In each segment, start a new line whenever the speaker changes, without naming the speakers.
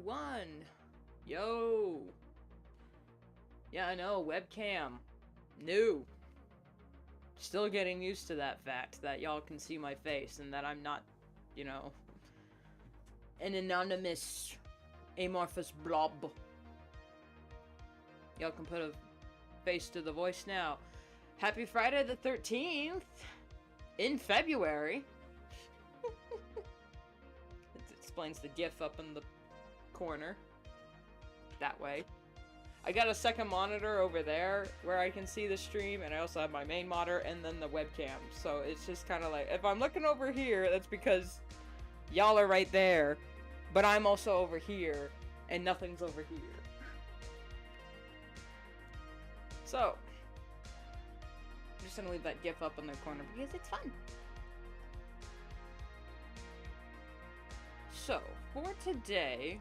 1. Yo. Yeah, I know, webcam. New. Still getting used to that fact that y'all can see my face and that I'm not, you know, an anonymous, amorphous blob. Y'all can put a face to the voice now. Happy Friday the 13th in February. It explains the GIF up in the corner. That way. I got a second monitor over there where I can see the stream, and I also have my main monitor and then the webcam. So it's just kind of like, if I'm looking over here, that's because y'all are right there, but I'm also over here, and nothing's over here. So, I'm just gonna leave that GIF up in the corner because it's fun. So, for today,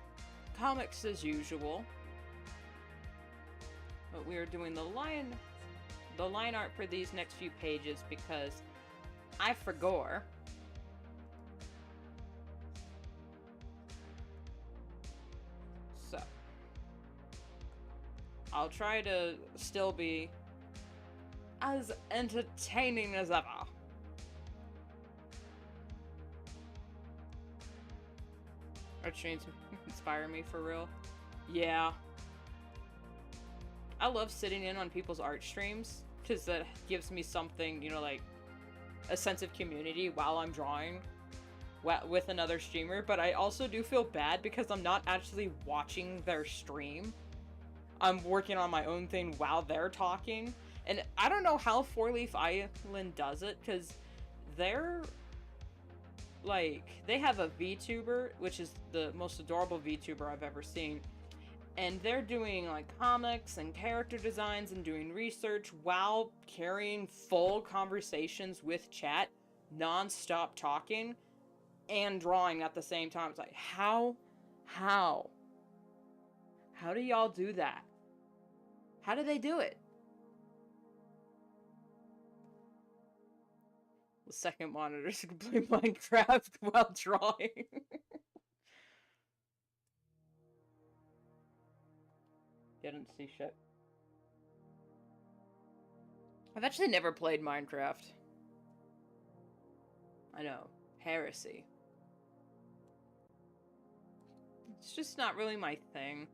comics as usual. But we are doing the line art for these next few pages because I forgot. So, I'll try to still be as entertaining as ever. Art streams inspire me for real. Yeah. I love sitting in on people's art streams because that gives me something, you know, like a sense of community while I'm drawing with another streamer. But I also do feel bad because I'm not actually watching their stream. I'm working on my own thing while they're talking. And I don't know how Four Leaf Island does it because they're like, they have a VTuber, which is the most adorable VTuber I've ever seen. And they're doing, like, comics and character designs and doing research while carrying full conversations with chat, non-stop talking, and drawing at the same time. It's like, how do y'all do that? How do they do it? The second monitor so can play Minecraft while drawing. Didn't see shit. I've actually never played Minecraft. I know. Heresy. It's just not really my thing.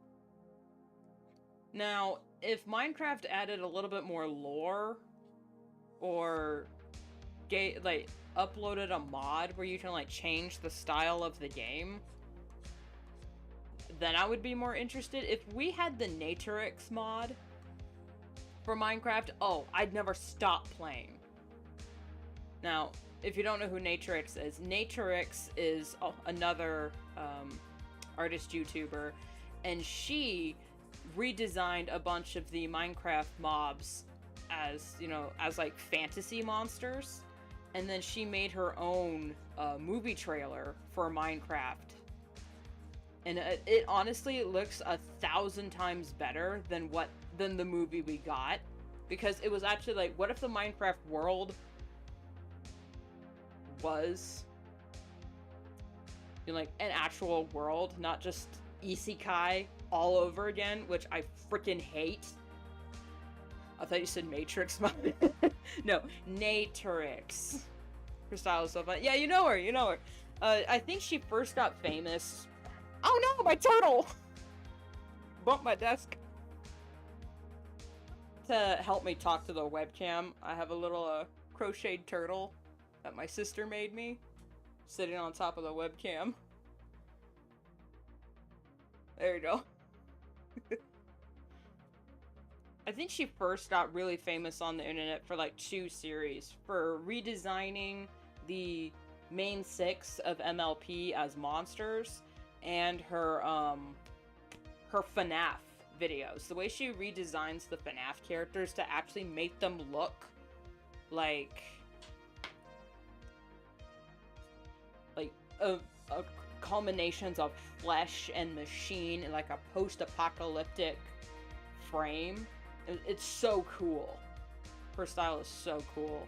Now, if Minecraft added a little bit more lore, or like uploaded a mod where you can like change the style of the game, then I would be more interested. If we had the Naturix mod for Minecraft, oh, I'd never stop playing. Now, if you don't know who Naturix is another artist YouTuber, and she redesigned a bunch of the Minecraft mobs as, you know, as like fantasy monsters, and then she made her own movie trailer for Minecraft. And it honestly looks 1,000 times better than the movie we got. Because it was actually like, what if the Minecraft world was, you know, like an actual world, not just isekai all over again, which I freaking hate. I thought you said Matrix. No, Naturix. Her style is so fun. Yeah, you know her. I think she first got famous. Oh no, my turtle! Bumped my desk. To help me talk to the webcam, I have a little crocheted turtle that my sister made me, sitting on top of the webcam. There you go. I think she first got really famous on the internet for like 2 series, for redesigning the main 6 of MLP as monsters, and her FNAF videos. The way she redesigns the FNAF characters to actually make them look like a culminations of flesh and machine in like a post-apocalyptic frame. It's so cool. Her style is so cool.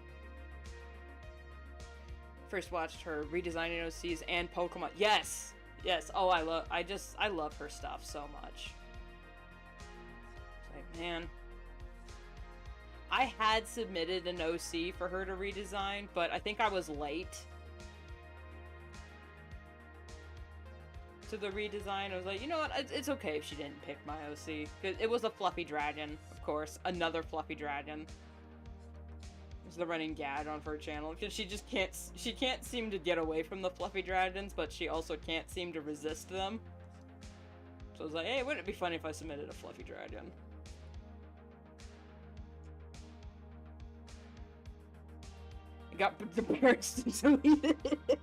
First watched her redesigning OCs and Pokemon. Yes! Yes. Oh, I love her stuff so much. It's like, man. I had submitted an OC for her to redesign, but I think I was late to the redesign. I was like, you know what? It's okay if she didn't pick my OC. It was a fluffy dragon, of course. Another fluffy dragon. It's the running gag on her channel, because she just can't seem to get away from the fluffy dragons, but she also can't seem to resist them. So I was like, hey, wouldn't it be funny if I submitted a fluffy dragon? I got embarrassed and deleted it.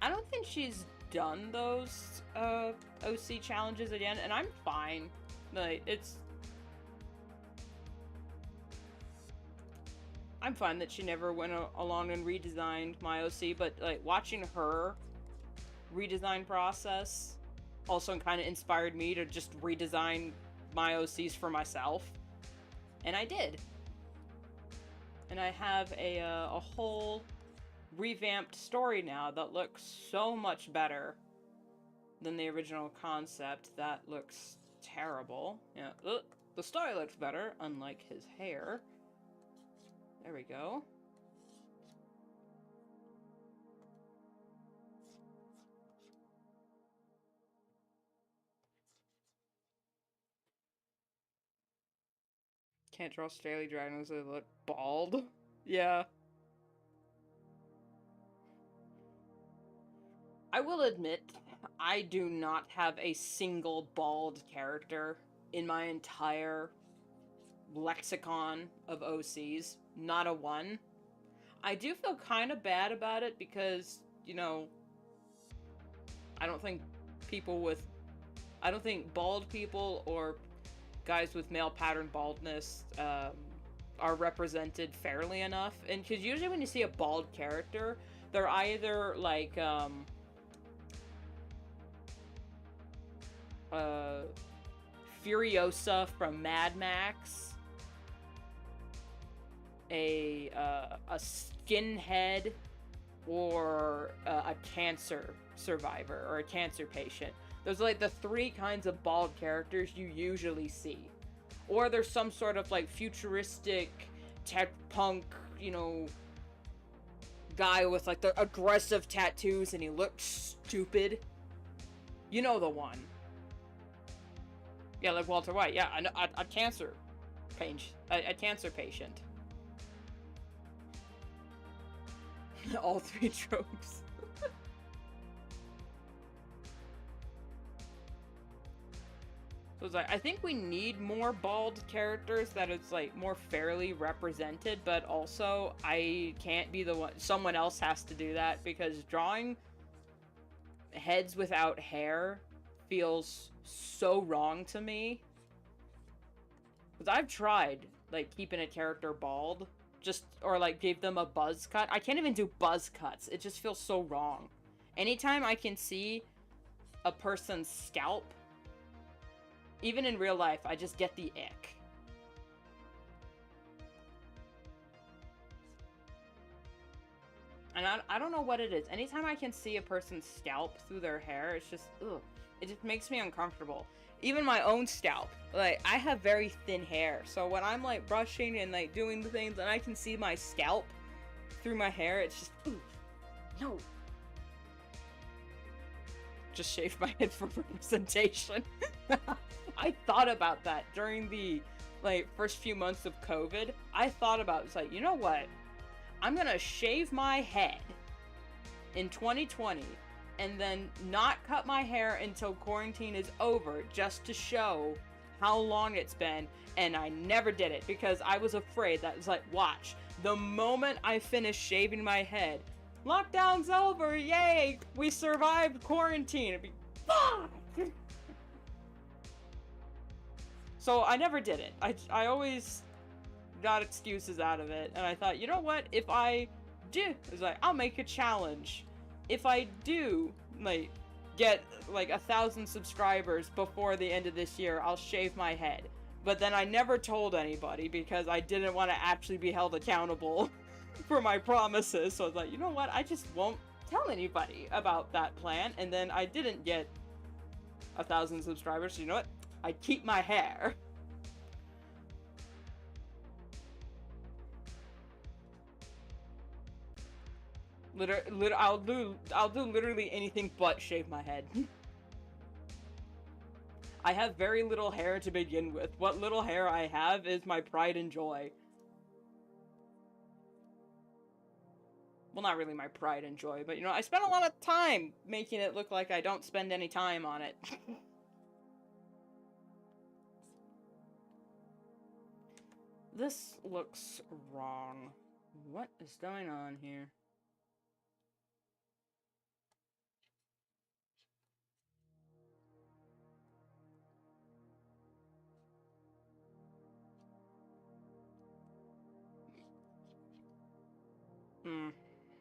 I don't think she's done those OC challenges again, and I'm fine. Like, I'm fine that she never went along and redesigned my OC, but like watching her redesign process also kind of inspired me to just redesign my OCs for myself. And I did. And I have a whole revamped story now that looks so much better than the original concept that looks terrible. Yeah, the story looks better, unlike his hair. There we go. Can't draw Staley dragons that look bald. Yeah. I will admit, I do not have a single bald character in my entire lexicon of OCs. Not a one. I do feel kind of bad about it because, you know, I don't think bald people or guys with male pattern baldness are represented fairly enough. And because usually when you see a bald character, they're either like Furiosa from Mad Max, a skinhead, or a cancer survivor or a cancer patient. Those are like the three kinds of bald characters you usually see. Or there's some sort of like futuristic tech punk, you know, guy with like the aggressive tattoos and he looks stupid. You know the one. Yeah, like Walter White. Yeah, a cancer patient. A cancer patient. All three tropes. So it's like, I think we need more bald characters that it's like more fairly represented, but also I can't be the one. Someone else has to do that because drawing heads without hair feels so wrong to me. Because I've tried like keeping a character bald, or like gave them a buzz cut. I can't even do buzz cuts. It just feels so wrong. Anytime I can see a person's scalp, even in real life, I just get the ick. And I don't know what it is. Anytime I can see a person's scalp through their hair, it's just, ugh. It just makes me uncomfortable. Even my own scalp. Like, I have very thin hair. So when I'm, like, brushing and, like, doing the things and I can see my scalp through my hair, it's just, ooh, no. Just shave my head for representation. I thought about that during the, like, first few months of COVID. I thought about, it's like, you know what? I'm gonna shave my head in 2020 and then not cut my hair until quarantine is over just to show how long it's been. And I never did it because I was afraid that it was like, watch, the moment I finish shaving my head, lockdown's over, yay, we survived quarantine. It'd be, fuck! So I never did it. I always got excuses out of it, and I thought, you know what, if I do, it's like, I'll make a challenge. If I do, like, get, like, 1,000 subscribers before the end of this year, I'll shave my head. But then I never told anybody because I didn't want to actually be held accountable for my promises. So I was like, you know what? I just won't tell anybody about that plan. And then I didn't get 1,000 subscribers. So you know what? I keep my hair. I'll do literally anything but shave my head. I have very little hair to begin with. What little hair I have is my pride and joy. Well, not really my pride and joy, but you know, I spent a lot of time making it look like I don't spend any time on it. This looks wrong. What is going on here?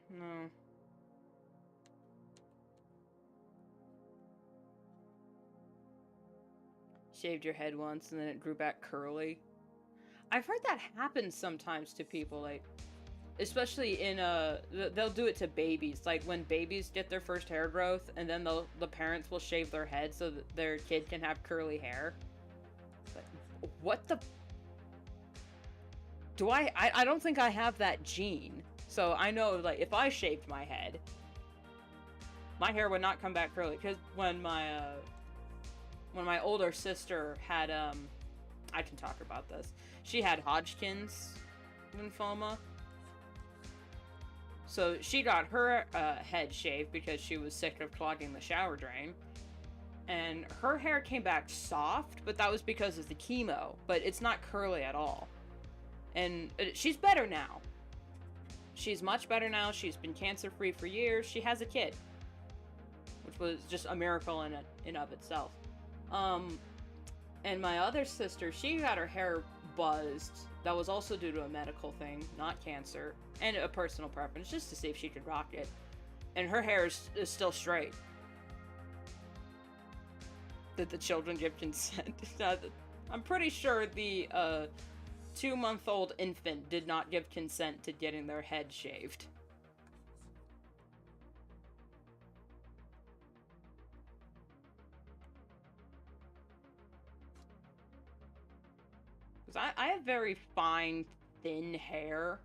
No. Shaved your head once and then it grew back curly. I've heard that happens sometimes to people, like, especially in, they'll do it to babies. Like, when babies get their first hair growth, and then the parents will shave their head so that their kid can have curly hair. But what the... I don't think I have that gene. So I know, like, if I shaved my head, my hair would not come back curly. Because when my older sister had, I can talk about this. She had Hodgkin's lymphoma. So she got her head shaved because she was sick of clogging the shower drain. And her hair came back soft, but that was because of the chemo. But it's not curly at all. And she's better now. She's much better now. She's been cancer-free for years. She has a kid. Which was just a miracle in and of itself. And my other sister, she got her hair buzzed. That was also due to a medical thing, not cancer. And a personal preference, just to see if she could rock it. And her hair is still straight. Did the children give consent? I'm pretty sure the 2-month-old infant did not give consent to getting their head shaved. Because I have very fine, thin hair.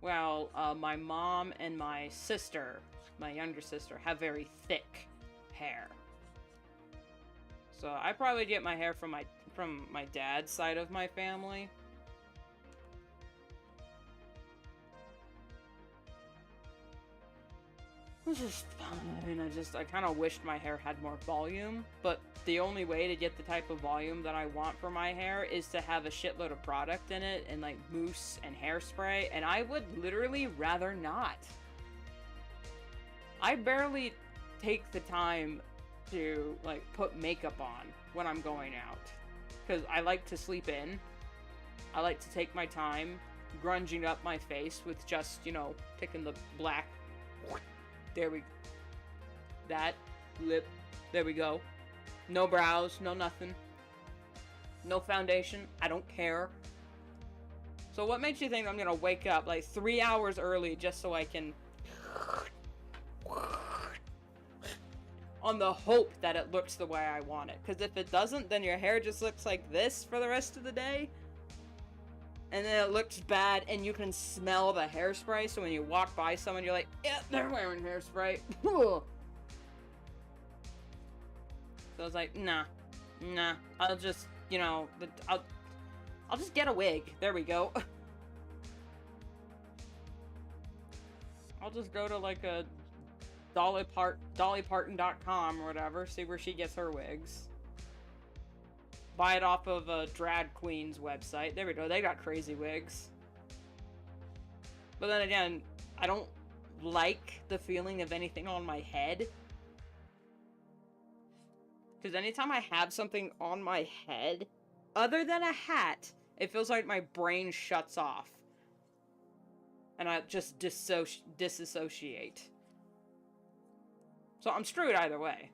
Well, my mom and my sister, my younger sister, have very thick hair. So I probably get my hair from my dad's side of my family. Which is fine. I kind of wished my hair had more volume, but the only way to get the type of volume that I want for my hair is to have a shitload of product in it, and like mousse and hairspray, and I would literally rather not. I barely take the time to like put makeup on when I'm going out, because I like to sleep in. I like to take my time grunging up my face with just, you know, taking the black. There we... That. Lip. There we go. No brows. No nothing. No foundation. I don't care. So what makes you think I'm gonna wake up like 3 hours early just so I can... on the hope that it looks the way I want it. Because if it doesn't, then your hair just looks like this for the rest of the day. And then it looks bad, and you can smell the hairspray, so when you walk by someone, you're like, yeah, they're wearing hairspray. So I was like, nah, I'll just, you know, I'll just get a wig. There we go. I'll just go to, like, a dollyparton.com or whatever, see where she gets her wigs. Buy it off of a drag queen's website. There we go. They got crazy wigs. But then again, I don't like the feeling of anything on my head. Because anytime I have something on my head, other than a hat, it feels like my brain shuts off. And I just disassociate. So I'm screwed either way.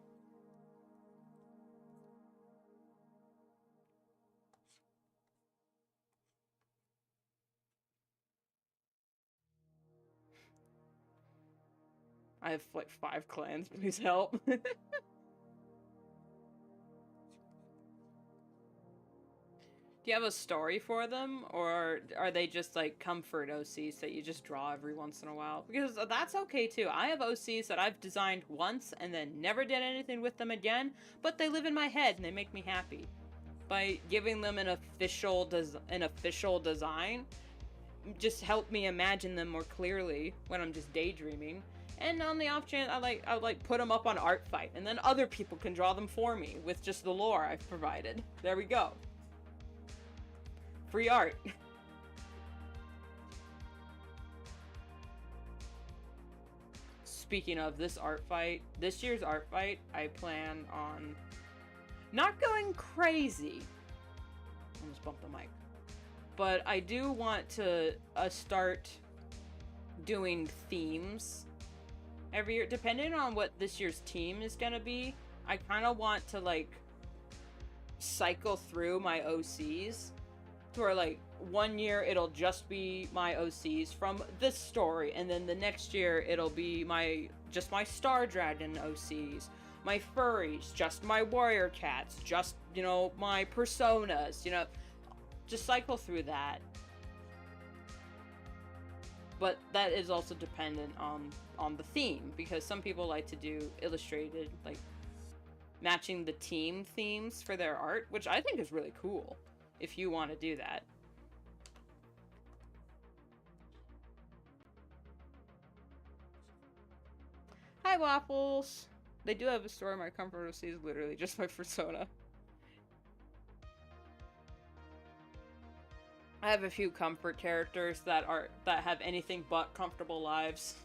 I have like 5 clans, please help. Do you have a story for them, or are they just like comfort OCs that you just draw every once in a while? Because that's okay too. I have OCs that I've designed once and then never did anything with them again, but they live in my head and they make me happy. By giving them an official design, just help me imagine them more clearly when I'm just daydreaming. And on the off chance, I like put them up on ArtFight, and then other people can draw them for me with just the lore I've provided. There we go. Free art. Speaking of this year's art fight, I plan on not going crazy. Almost bumped the mic. But I do want to start doing themes every year, depending on what this year's team is gonna be. I kind of want to like cycle through my OCs. Where like one year it'll just be my OCs from this story, and then the next year it'll be just my Star Dragon OCs, my furries, just my warrior cats, just, you know, my personas, you know, just cycle through that. But that is also dependent on the theme, because some people like to do illustrated, like matching the team themes for their art, which I think is really cool. If you want to do that. Hi, Waffles! They do have a story. My comfort OC is literally just my persona. I have a few comfort characters that have anything but comfortable lives.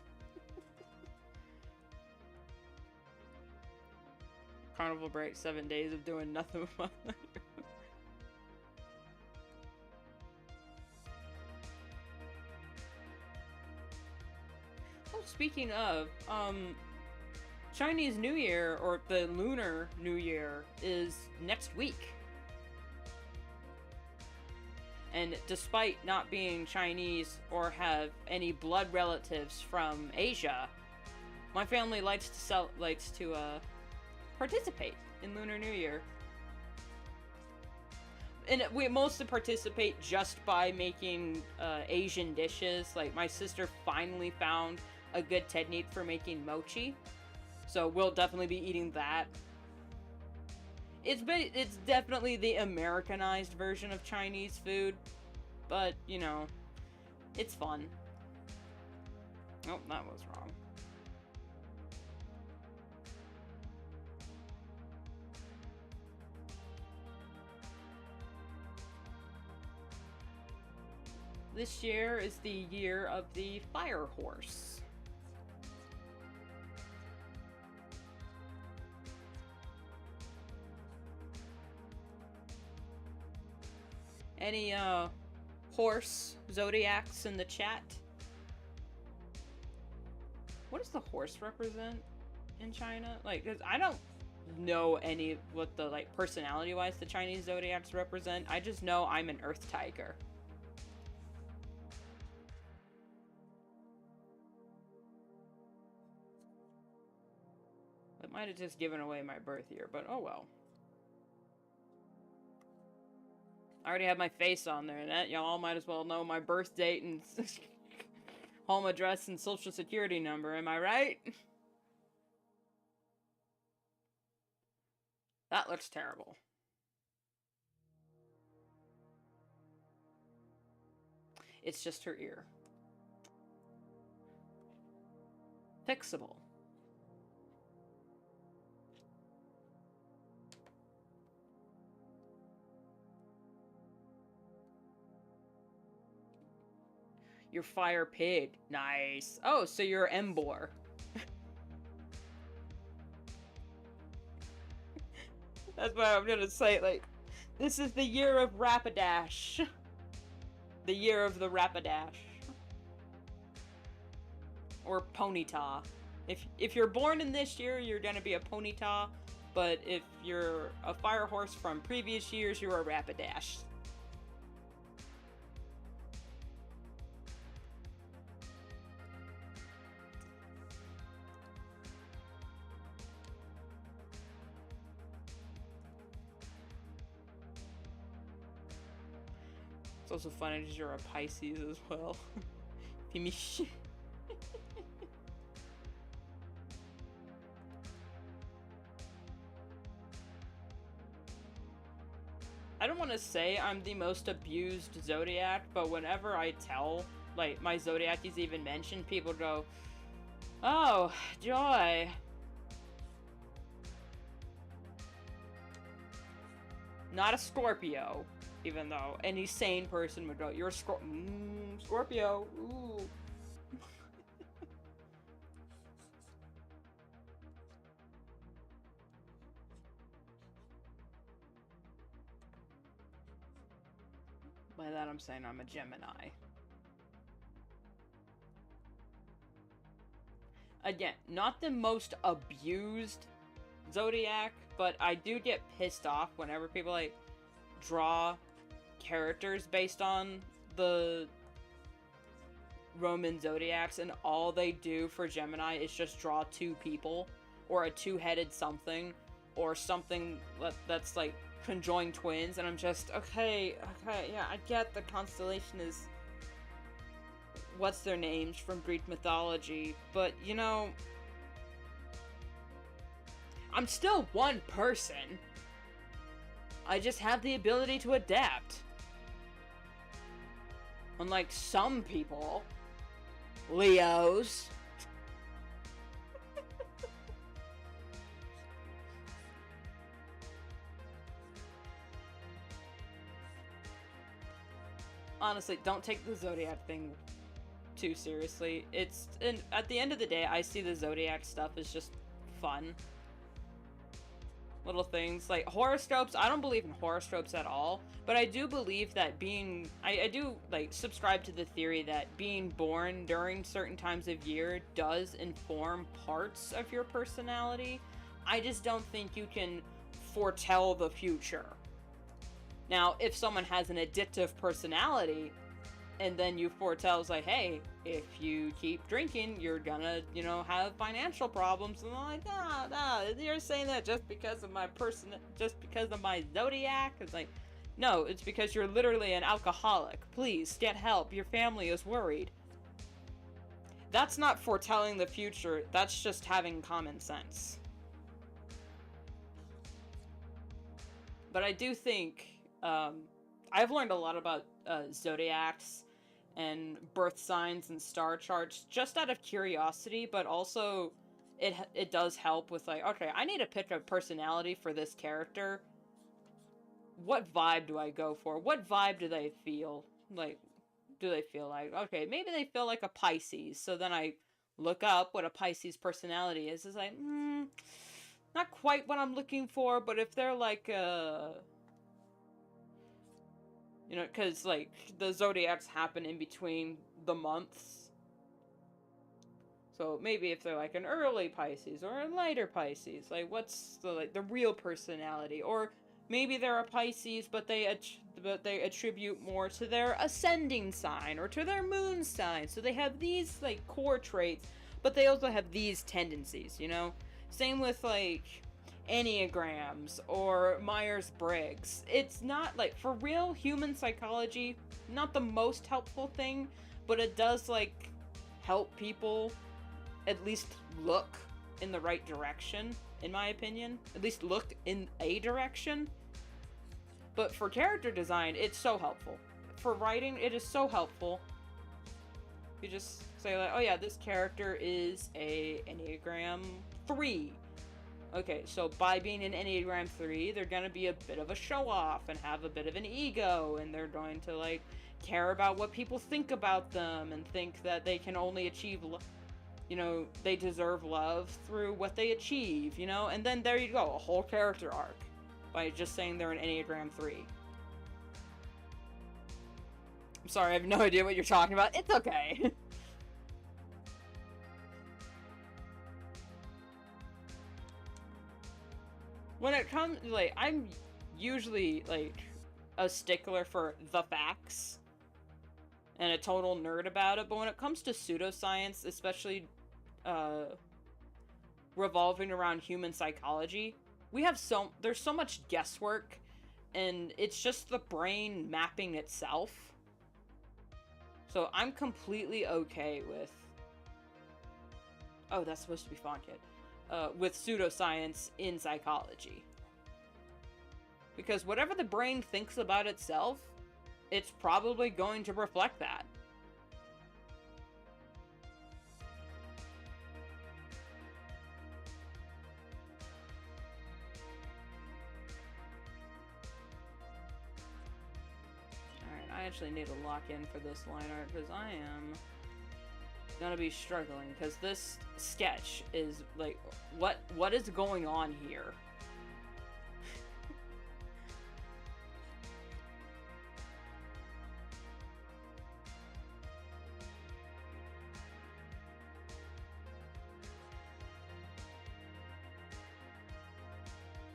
Carnival break, 7 days of doing nothing with my life. Speaking of, Chinese New Year, or the Lunar New Year, is next week. And despite not being Chinese or have any blood relatives from Asia, my family likes to participate in Lunar New Year. And we mostly participate just by making Asian dishes. Like, my sister finally found a good technique for making mochi, so we'll definitely be eating that. It's definitely the Americanized version of Chinese food, but you know, it's fun. Oh, that was wrong. This year is the year of the fire horse. Any horse zodiacs in the chat? What does the horse represent in China? Like, 'cause I don't know any what the, like, personality-wise the Chinese zodiacs represent. I just know I'm an earth tiger. I might have just given away my birth year, but oh well. I already have my face on there, and y'all might as well know my birth date and home address and social security number, am I right? That looks terrible. It's just her ear. Fixable. You're fire pig. Nice. Oh, so you're Embor. That's what I'm gonna say. Like, this is the year of Rapidash. The year of the Rapidash. Or Ponyta. If you're born in this year, you're gonna be a Ponyta. But if you're a fire horse from previous years, you're a Rapidash. It's also funny because you're a Pisces as well. Finish. I don't want to say I'm the most abused zodiac, but whenever I tell, like, my zodiac is even mentioned, people go, "Oh, joy." Not a Scorpio, even though any sane person would go, "You're a Scorpio, ooh." By that I'm saying I'm a Gemini. Again, not the most abused zodiac, but I do get pissed off whenever people, like, draw characters based on the Roman zodiacs, and all they do for Gemini is just draw two people, or a two-headed something, or something that's, like, conjoined twins, and I'm just, okay, yeah, I get the constellation is what's their names from Greek mythology, but, you know, I'm still one person. I just have the ability to adapt. Unlike some people. Leos. Honestly, don't take the Zodiac thing too seriously. And at the end of the day, I see the Zodiac stuff as just fun. Little things like horoscopes. I don't believe in horoscopes at all, but I do believe that I do, like, subscribe to the theory that being born during certain times of year does inform parts of your personality. I just don't think you can foretell the future. Now, if someone has an addictive personality, and then you foretell, like, hey, if you keep drinking, you're gonna, you know, have financial problems, and I'm like, nah, you're saying that just because of my zodiac? It's like, no, it's because you're literally an alcoholic. Please, get help. Your family is worried. That's not foretelling the future, that's just having common sense. But I do think, I've learned a lot about zodiacs and birth signs and star charts just out of curiosity, but also it does help with, like, okay, I need to pick a personality for this character. What vibe do I go for? What vibe do they feel? Like, do they feel like, okay, maybe they feel like a Pisces, so then I look up what a Pisces personality is. It's like, not quite what I'm looking for, but if they're like, you know, because, like, the zodiacs happen in between the months. So maybe if they're like an early Pisces or a later Pisces, like, what's the real personality? Or maybe they're a Pisces, but they attribute more to their ascending sign or to their moon sign. So they have these, like, core traits, but they also have these tendencies, you know? Same with, like, Enneagrams or Myers-Briggs. It's not, like, for real human psychology, not the most helpful thing, but it does, like, help people at least look in the right direction, in my opinion. At least look in a direction. But for character design, it's so helpful. For writing, it is so helpful. You just say, like, oh yeah, this character is a Enneagram 3. Okay, so by being an Enneagram 3, they're gonna be a bit of a show-off and have a bit of an ego, and they're going to, like, care about what people think about them and think that they can only achieve, you know, they deserve love through what they achieve, you know? And then there you go, a whole character arc by just saying they're an Enneagram 3. I'm sorry, I have no idea what you're talking about. It's okay. When it comes, like, I'm usually, like, a stickler for the facts and a total nerd about it, but when it comes to pseudoscience, especially revolving around human psychology, there's so much guesswork, and it's just the brain mapping itself. So I'm completely okay with... Oh, that's supposed to be font kit. With pseudoscience in psychology. Because whatever the brain thinks about itself, it's probably going to reflect that. Alright, I actually need to lock in for this line art because I am gonna be struggling because this sketch is like, what is going on here?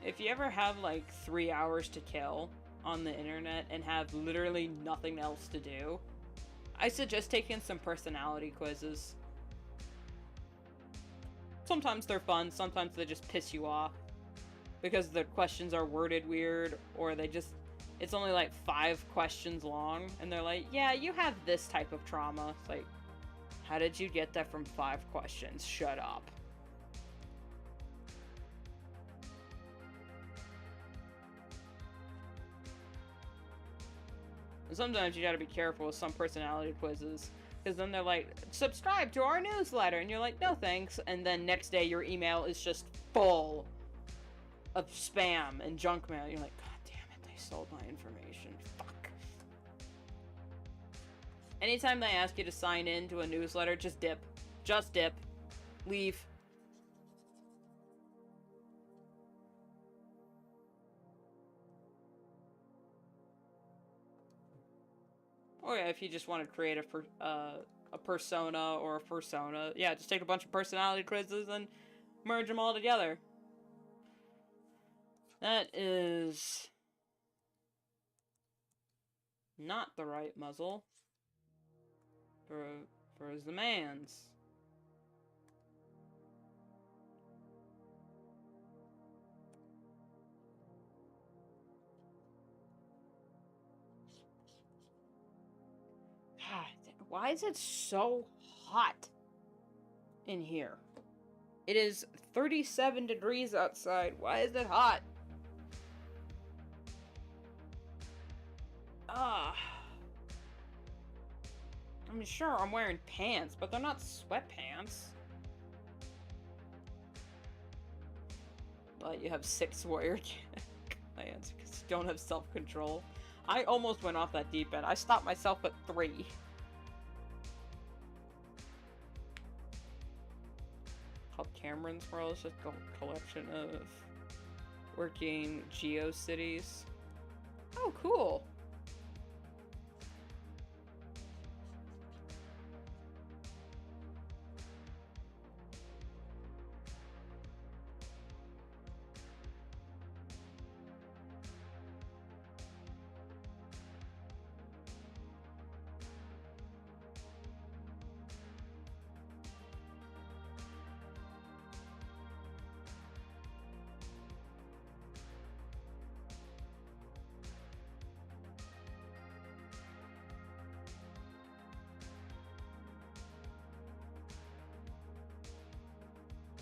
If you ever have like 3 hours to kill on the internet and have literally nothing else to do, I suggest taking some personality quizzes. Sometimes they're fun, sometimes they just piss you off because the questions are worded weird, or they just, it's only like 5 questions long and they're like, yeah, you have this type of trauma. It's like, how did you get that from 5 questions? Shut up. Sometimes you gotta be careful with some personality quizzes, because then they're like, subscribe to our newsletter, and you're like, no thanks, and then next day your email is just full of spam and junk mail. You're like, god damn it, they sold my information. Fuck. Anytime they ask you to sign in to a newsletter, just dip. Just dip. Leave. Or yeah, if you just want to create a persona or a fursona, yeah, just take a bunch of personality quizzes and merge them all together. That is not the right muzzle for the man's. Why is it so hot in here? It is 37 degrees outside. Why is it hot? I mean, sure, I'm wearing pants, but they're not sweatpants. But you have 6 warrior plants because you don't have self-control. I almost went off that deep end. I stopped myself at 3. Called Cameron's World. It's just a collection of working GeoCities. Oh, cool.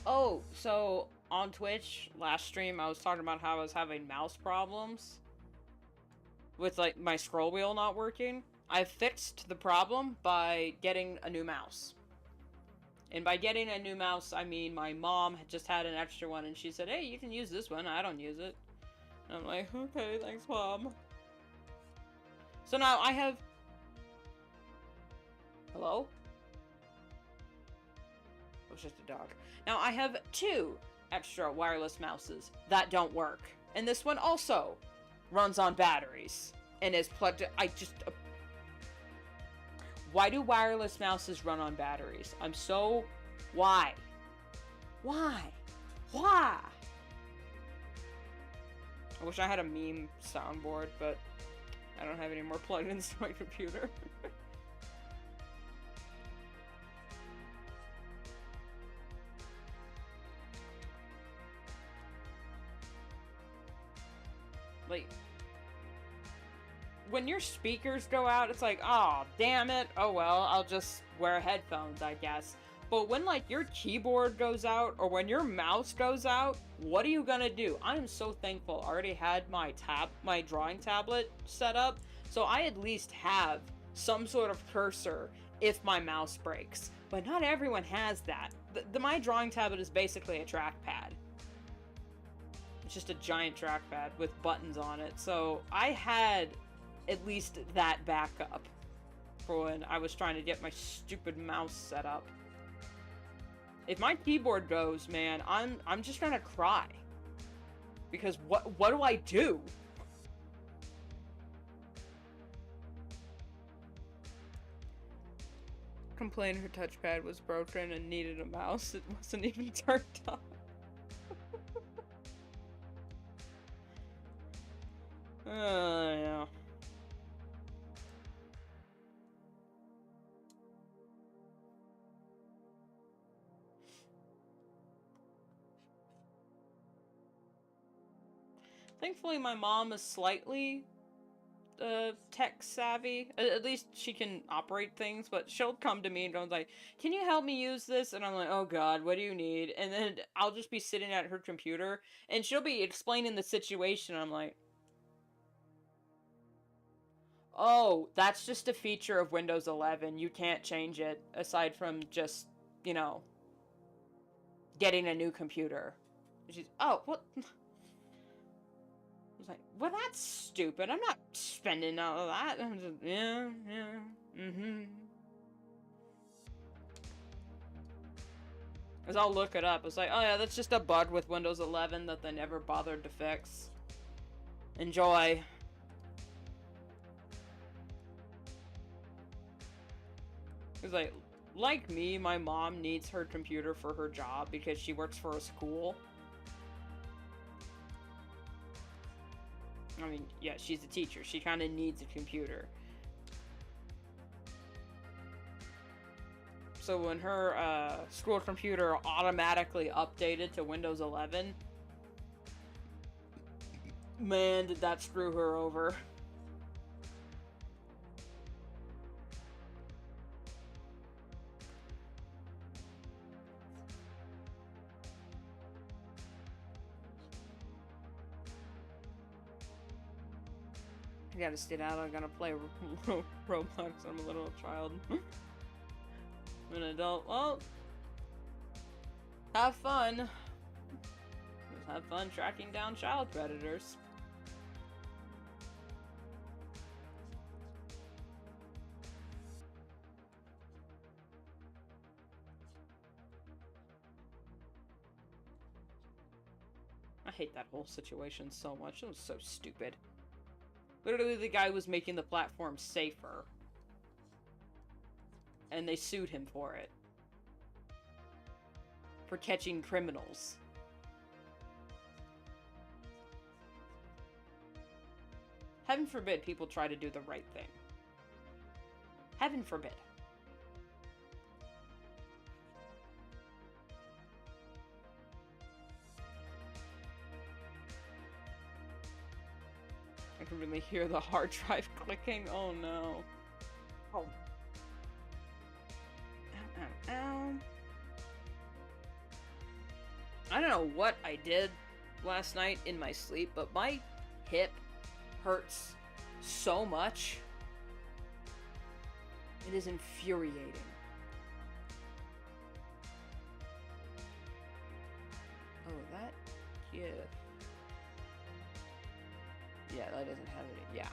Oh, so on Twitch, last stream, I was talking about how I was having mouse problems with, like, my scroll wheel not working. I fixed the problem by getting a new mouse. And by getting a new mouse, I mean my mom just had an extra one, and she said, hey, you can use this one. I don't use it. And I'm like, okay, thanks, Mom. So now I have... Hello? It was just a dog. Now I have 2 extra wireless mouses that don't work. And this one also runs on batteries and is plugged in. Why do wireless mouses run on batteries? I'm so... Why? Why? Why? I wish I had a meme soundboard, but I don't have any more plugins to my computer. Like, when your speakers go out, it's like, oh, damn it. Oh, well, I'll just wear headphones, I guess. But when, like, your keyboard goes out, or when your mouse goes out, what are you gonna do? I am so thankful I already had my drawing tablet set up, so I at least have some sort of cursor if my mouse breaks. But not everyone has that. My drawing tablet is basically a trackpad. It's just a giant trackpad with buttons on it, so I had at least that backup for when I was trying to get my stupid mouse set up. If my keyboard goes, man, I'm just gonna cry. Because what do I do? Complained her touchpad was broken and needed a mouse. It wasn't even turned on. Yeah. Thankfully, my mom is slightly tech savvy. At least she can operate things, but she'll come to me and goes like, "Can you help me use this?" And I'm like, "Oh God, what do you need?" And then I'll just be sitting at her computer, and she'll be explaining the situation. And I'm like, "Oh, that's just a feature of Windows 11. You can't change it aside from just, you know, getting a new computer." She's, "Oh, what?" I was like, "Well, that's stupid. I'm not spending all of that." I'm just, yeah, Because I'll look it up. It's like, oh yeah, that's just a bug with Windows 11 that they never bothered to fix. Enjoy. It's like me, my mom needs her computer for her job because she works for a school. I mean, yeah, she's a teacher. She kind of needs a computer. So when her school computer automatically updated to Windows 11, man, did that screw her over. I gotta sit out. I'm gonna play Roblox. I'm a little child. I'm an adult. Well, have fun. Just have fun tracking down child predators. I hate that whole situation so much. It was so stupid. Literally, the guy was making the platform safer. And they sued him for it. For catching criminals. Heaven forbid people try to do the right thing. Heaven forbid. I can really hear the hard drive clicking. Oh no. Oh. Ow, ow, ow. I don't know what I did last night in my sleep, but my hip hurts so much. It is infuriating. Oh, that GIF. Yeah, that doesn't have any. Yeah.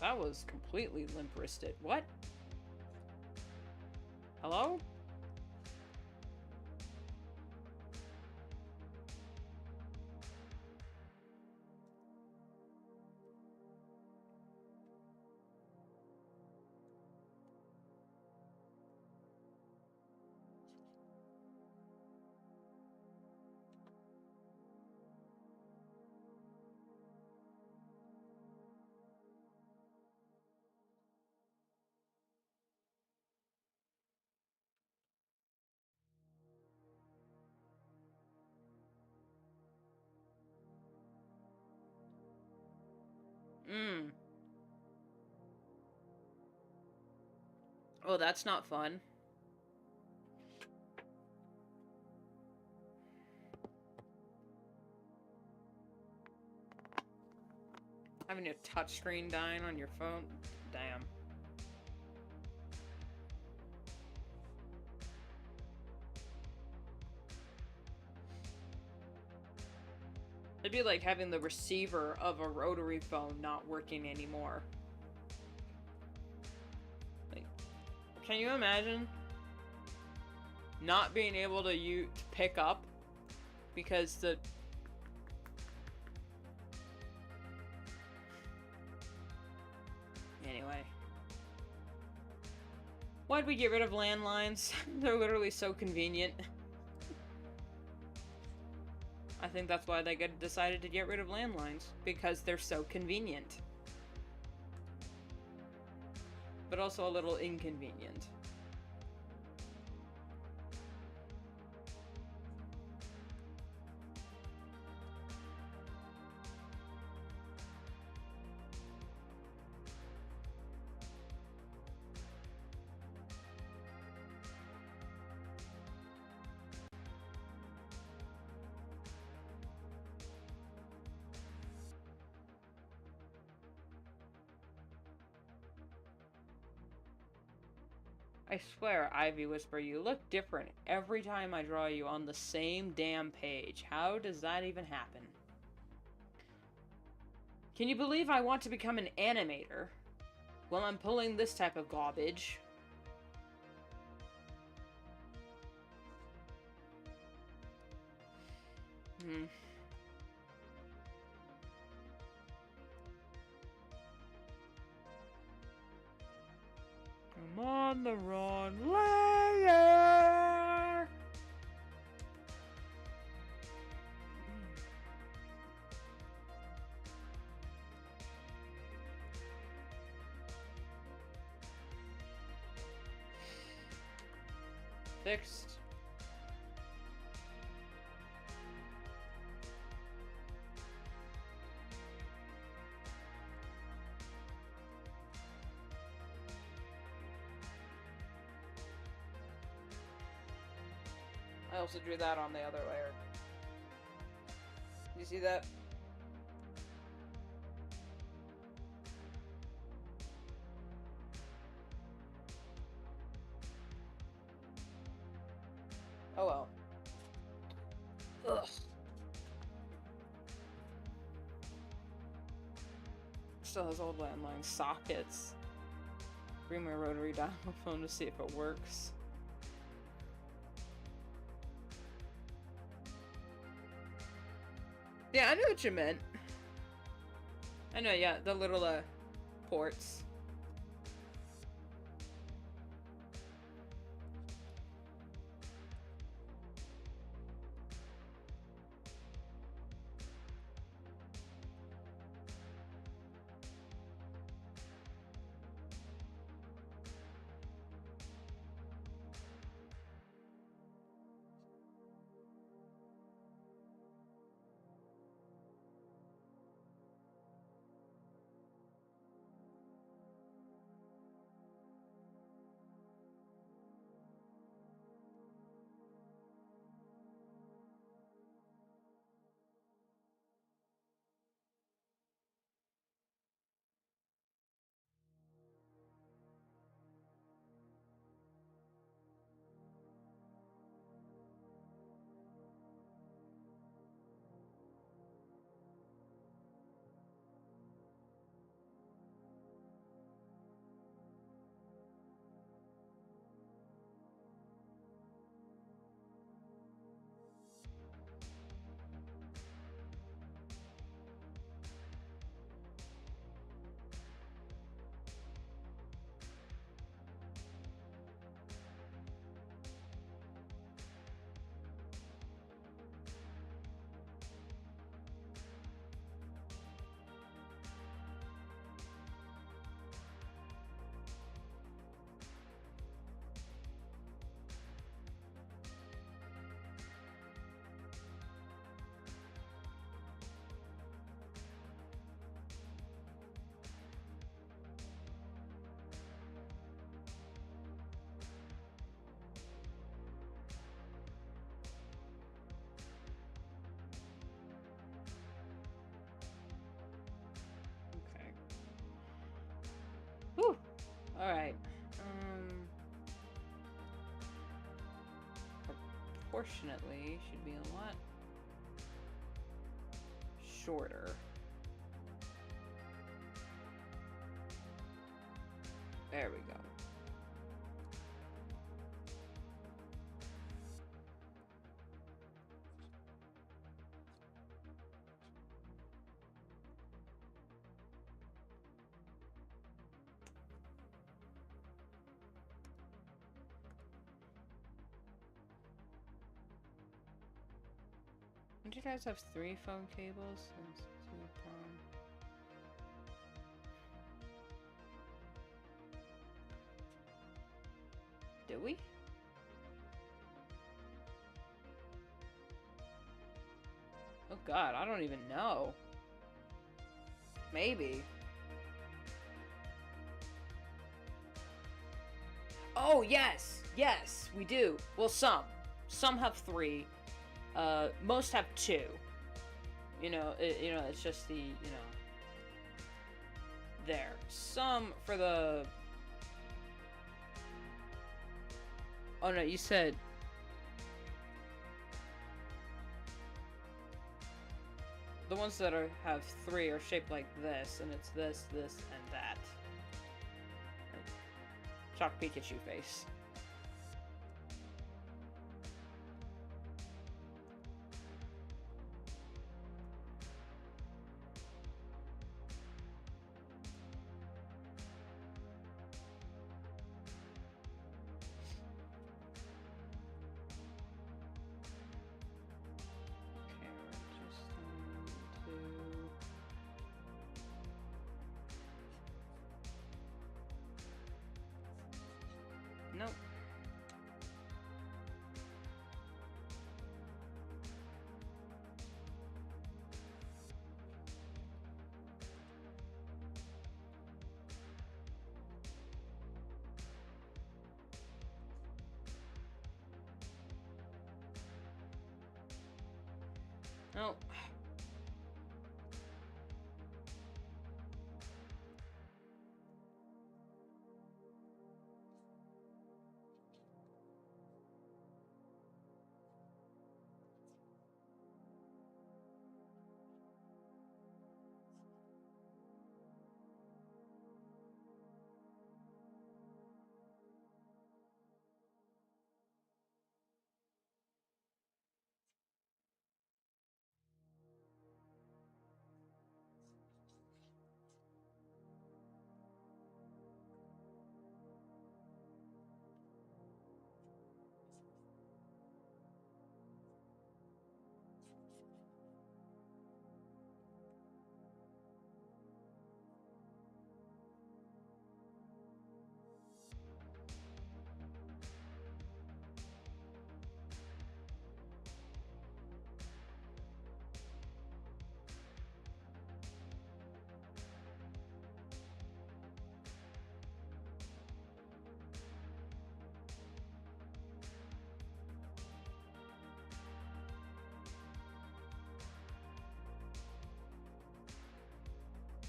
That was completely limp-wristed. What? Hello? Mmm. Oh, that's not fun. Having your touchscreen dying on your phone? Damn. It'd be like having the receiver of a rotary phone not working anymore. Like, can you imagine not being able to pick up because the... Anyway. Why'd we get rid of landlines? They're literally so convenient. I think that's why they decided to get rid of landlines. Because they're so convenient. But also a little inconvenient. I swear, Ivy Whisper, you look different every time I draw you on the same damn page. How does that even happen? Can you believe I want to become an animator? Well, I'm pulling this type of garbage. I'm on the wrong layer! Fixed. I also drew that on the other layer. You see that? Oh well. Ugh. Still has old landline sockets. Bring my rotary dial phone to see if it works. Yeah, I know what you meant. I know, yeah, the little, ports. Alright. Proportionately should be a lot shorter. There we go. Don't you guys have 3 phone cables and 2 prong? Do we? Oh god, I don't even know. Maybe. Oh, yes! Yes, we do. Well, some. Some have 3. Most have 2. You know, it's just the, there. Some for the... Oh no, you said... The ones that have 3 are shaped like this, and it's this, this, and that. Chalk Pikachu face. Nope. Nope.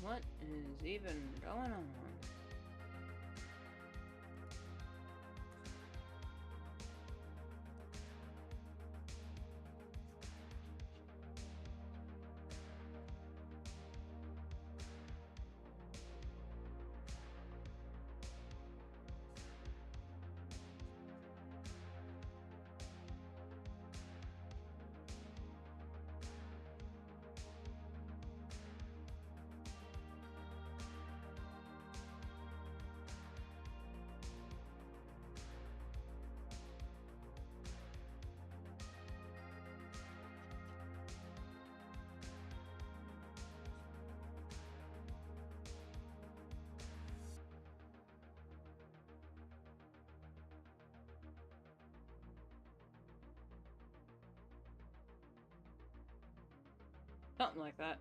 What is even going on? Something like that.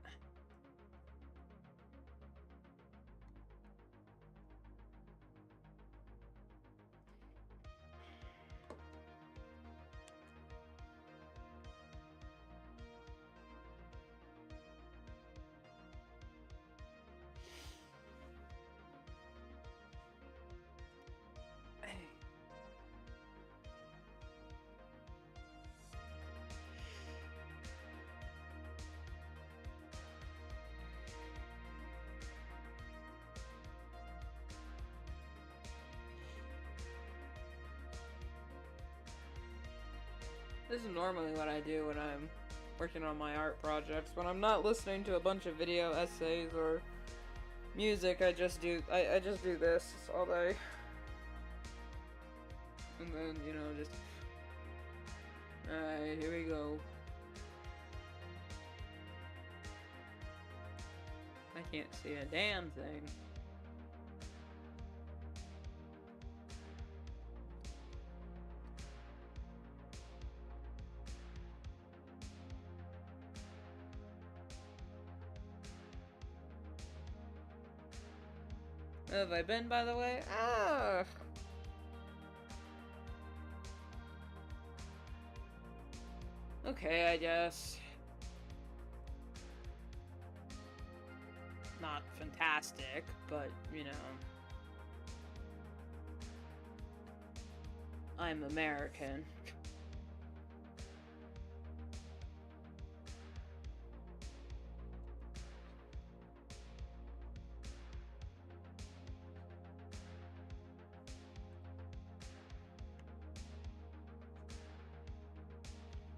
This is normally what I do when I'm working on my art projects. When I'm not listening to a bunch of video essays or music, I just do this all day. And then, you know, just... Alright, here we go. I can't see a damn thing. Where have I been, by the way? Ah! Okay, I guess. Not fantastic, but, you know. I'm American.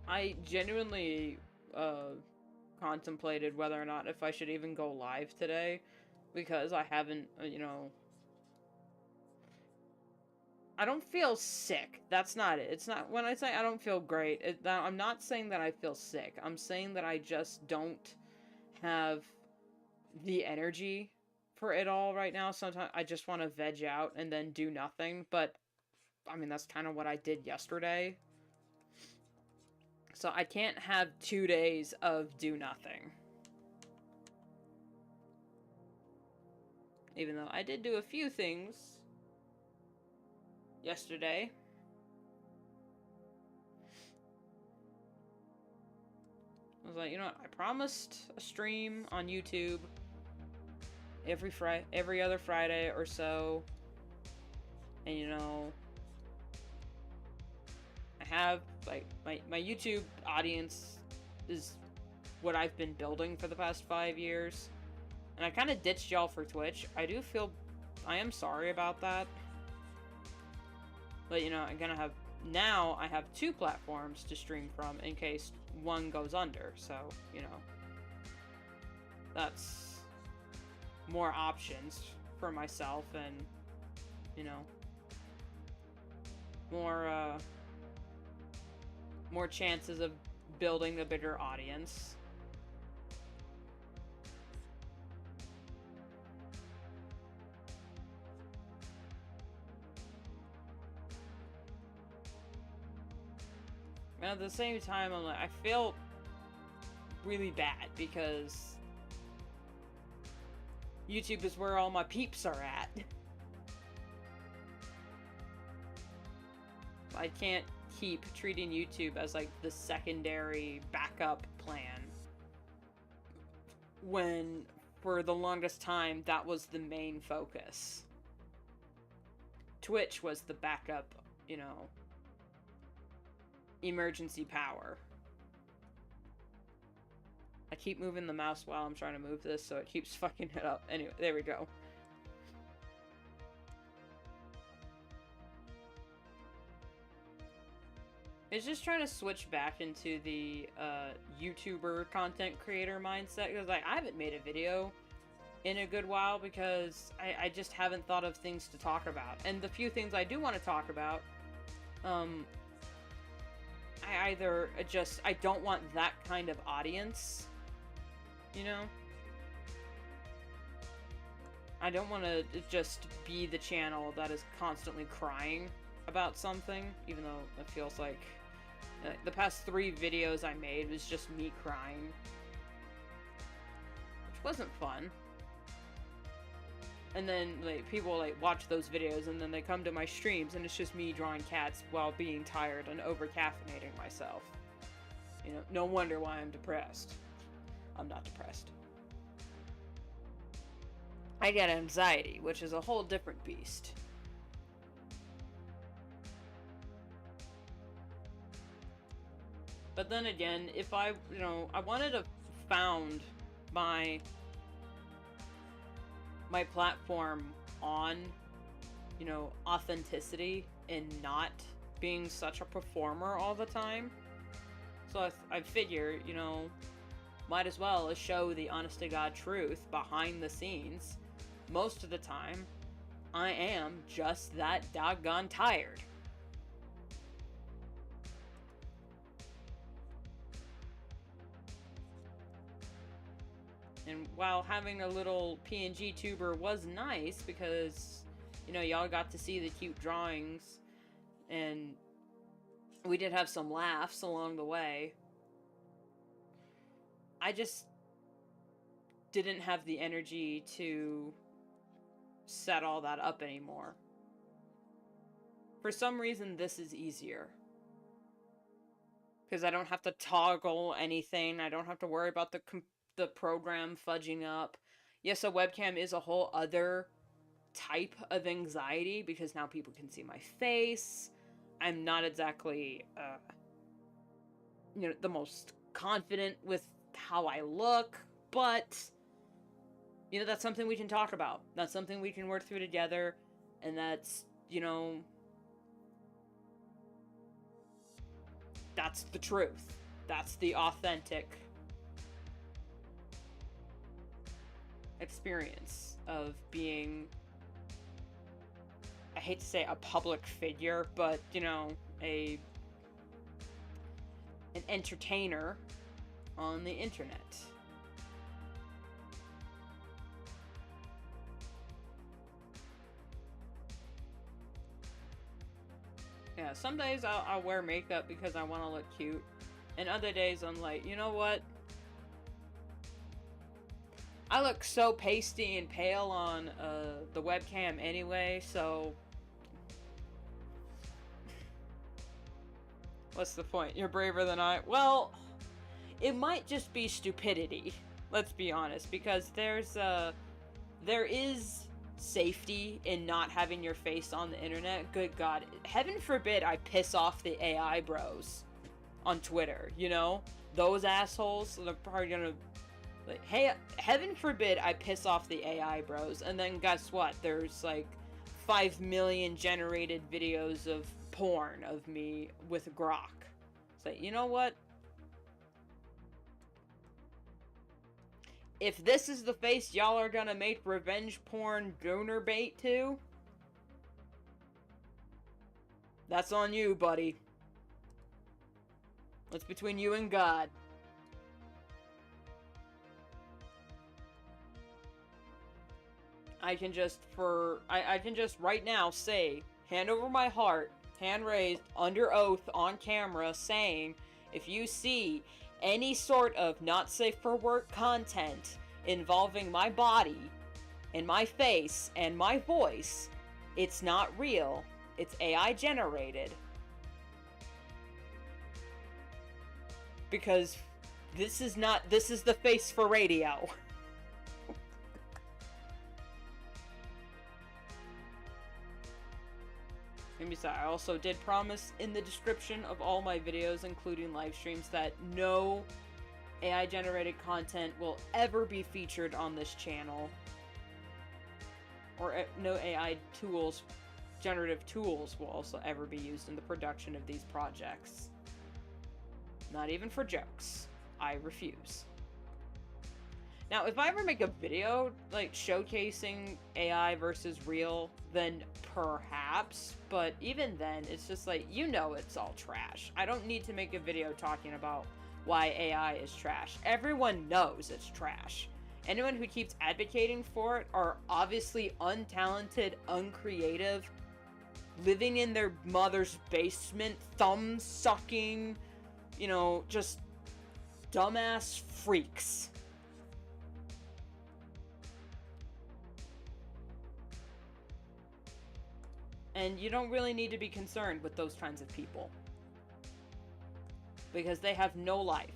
I genuinely contemplated whether or not if I should even go live today, because I haven't, you know, I don't feel sick. That's not it. It's not, when I say I don't feel great, I'm not saying that I feel sick. I'm saying that I just don't have the energy for it all right now. Sometimes I just want to veg out and then do nothing, but, I mean, that's kind of what I did yesterday. So I can't have 2 days of do nothing. Even though I did do a few things yesterday. I was like, you know what? I promised a stream on YouTube every other Friday or so. And you know, I have, like, my YouTube audience is what I've been building for the past 5 years. And I kind of ditched y'all for Twitch. I am sorry about that. But, you know, now I have 2 platforms to stream from in case one goes under. So, you know, that's more options for myself and, you know, more chances of building a bigger audience. And at the same time, I'm like, I feel really bad because YouTube is where all my peeps are at. I can't keep treating YouTube as like the secondary backup plan when for the longest time that was the main focus. Twitch was the backup, you know, emergency power. I keep moving the mouse while I'm trying to move this, so it keeps fucking it up. Anyway, there we go. It's just trying to switch back into the YouTuber content creator mindset, because like I haven't made a video in a good while because I just haven't thought of things to talk about. And the few things I do want to talk about, I don't want that kind of audience, you know? I don't want to just be the channel that is constantly crying about something, even though it feels like the past 3 videos I made was just me crying, which wasn't fun. And then like people like watch those videos and then they come to my streams and it's just me drawing cats while being tired and over caffeinating myself. You know, no wonder why I'm depressed. I'm not depressed. I get anxiety, which is a whole different beast. But then again, if I wanted to found my platform on, you know, authenticity and not being such a performer all the time, So I figure, you know, might as well show the honest to God truth behind the scenes. Most of the time, I am just that doggone tired. And while having a little PNG tuber was nice because, you know, y'all got to see the cute drawings and we did have some laughs along the way, I just didn't have the energy to set all that up anymore. For some reason, this is easier. Because I don't have to toggle anything. I don't have to worry about the program fudging up. Yes, a webcam is a whole other type of anxiety because now people can see my face. I'm not exactly, you know, the most confident with how I look, but, you know, that's something we can talk about. That's something we can work through together, and that's, you know, that's the truth. That's the authentic experience of being, I hate to say a public figure, but, you know, an entertainer on the internet. Yeah, some days I'll wear makeup because I want to look cute, and other days I'm like, you know what? I look so pasty and pale on the webcam anyway, so what's the point? You're braver than I. Well, it might just be stupidity. Let's be honest, because there is safety in not having your face on the internet. Good God, heaven forbid I piss off the AI bros on Twitter. You know, those assholes that are probably gonna. Like, hey, heaven forbid I piss off the AI bros, and then guess what? There's like 5 million generated videos of porn of me with Grok. It's like, you know what? If this is the face y'all are gonna make revenge porn donor bait to, that's on you, buddy. That's between you and God. I can just right now say, hand over my heart, hand raised, under oath, on camera, saying, if you see any sort of not safe for work content involving my body and my face and my voice, it's not real. It's AI generated. Because this is the face for radio. And besides, I also did promise in the description of all my videos, including live streams, that no AI generated content will ever be featured on this channel. Or no AI tools, generative tools, will also ever be used in the production of these projects. Not even for jokes. I refuse. Now, if I ever make a video, like, showcasing AI versus real, then perhaps, but even then, it's just like, you know it's all trash. I don't need to make a video talking about why AI is trash. Everyone knows it's trash. Anyone who keeps advocating for it are obviously untalented, uncreative, living in their mother's basement, thumb-sucking, you know, just dumbass freaks. And you don't really need to be concerned with those kinds of people. Because they have no life.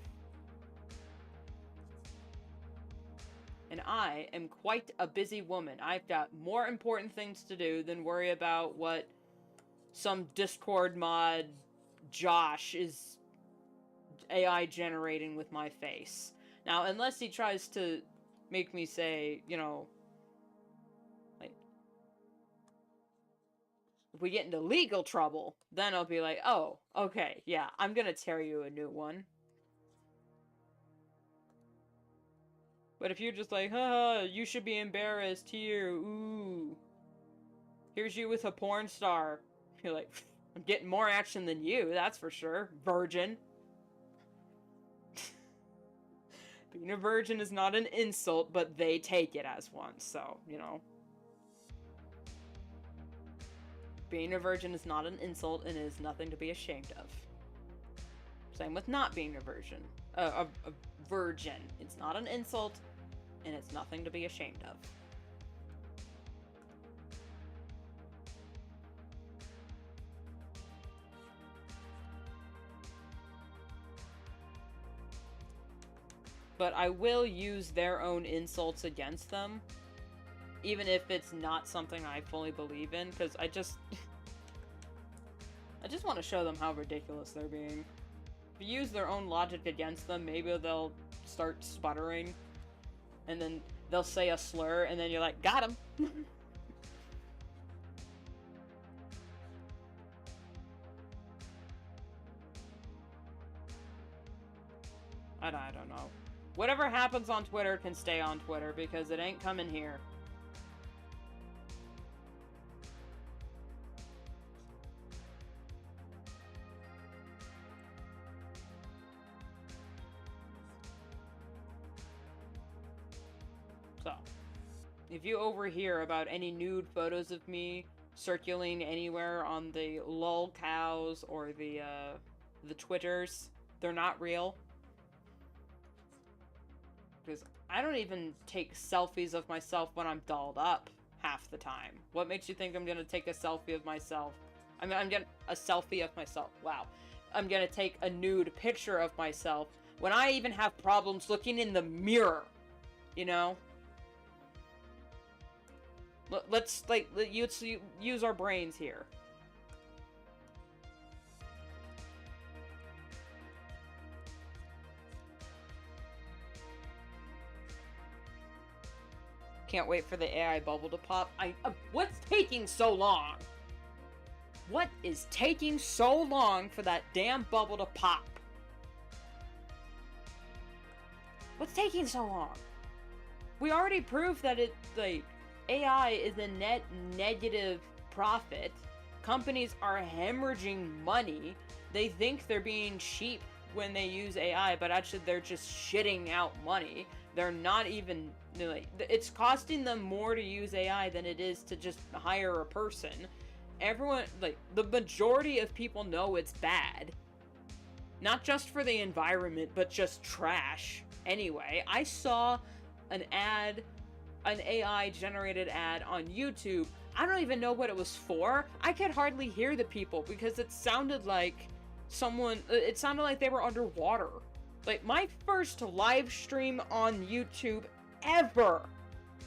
And I am quite a busy woman. I've got more important things to do than worry about what some Discord mod Josh is AI generating with my face. Now, unless he tries to make me say, you know, like, if we get into legal trouble, then I'll be like, oh, okay, yeah, I'm gonna tear you a new one. But if you're just like, haha, you should be embarrassed here, ooh. Here's you with a porn star. You're like, I'm getting more action than you, that's for sure, virgin. Being a virgin is not an insult, but they take it as one, so, you know. Being a virgin is not an insult and is nothing to be ashamed of. Same with not being a virgin. A virgin. It's not an insult, and it's nothing to be ashamed of. But I will use their own insults against them, even if it's not something I fully believe in, because I just want to show them how ridiculous they're being. If you use their own logic against them, maybe they'll start sputtering, and then they'll say a slur, and then you're like, got him! I don't know. Whatever happens on Twitter can stay on Twitter, because it ain't coming here. So, if you overhear about any nude photos of me circulating anywhere on the lol cows or the Twitters, they're not real. Because I don't even take selfies of myself when I'm dolled up half the time. What makes you think I'm gonna take a selfie of myself? I mean, I'm gonna a selfie of myself. Wow. I'm gonna take a nude picture of myself when I even have problems looking in the mirror. You know? Let's use our brains here. Can't wait for the AI bubble to pop. What's taking so long? What is taking so long for that damn bubble to pop? What's taking so long? We already proved that AI is a net negative profit. Companies are hemorrhaging money. They think they're being cheap when they use AI, but actually they're just shitting out money. They're not even, it's costing them more to use AI than it is to just hire a person. Everyone, the majority of people know it's bad. Not just for the environment, but just trash. Anyway, I saw an AI-generated ad on YouTube. I don't even know what it was for. I could hardly hear the people because it sounded like they were underwater. Like, my first live stream on YouTube ever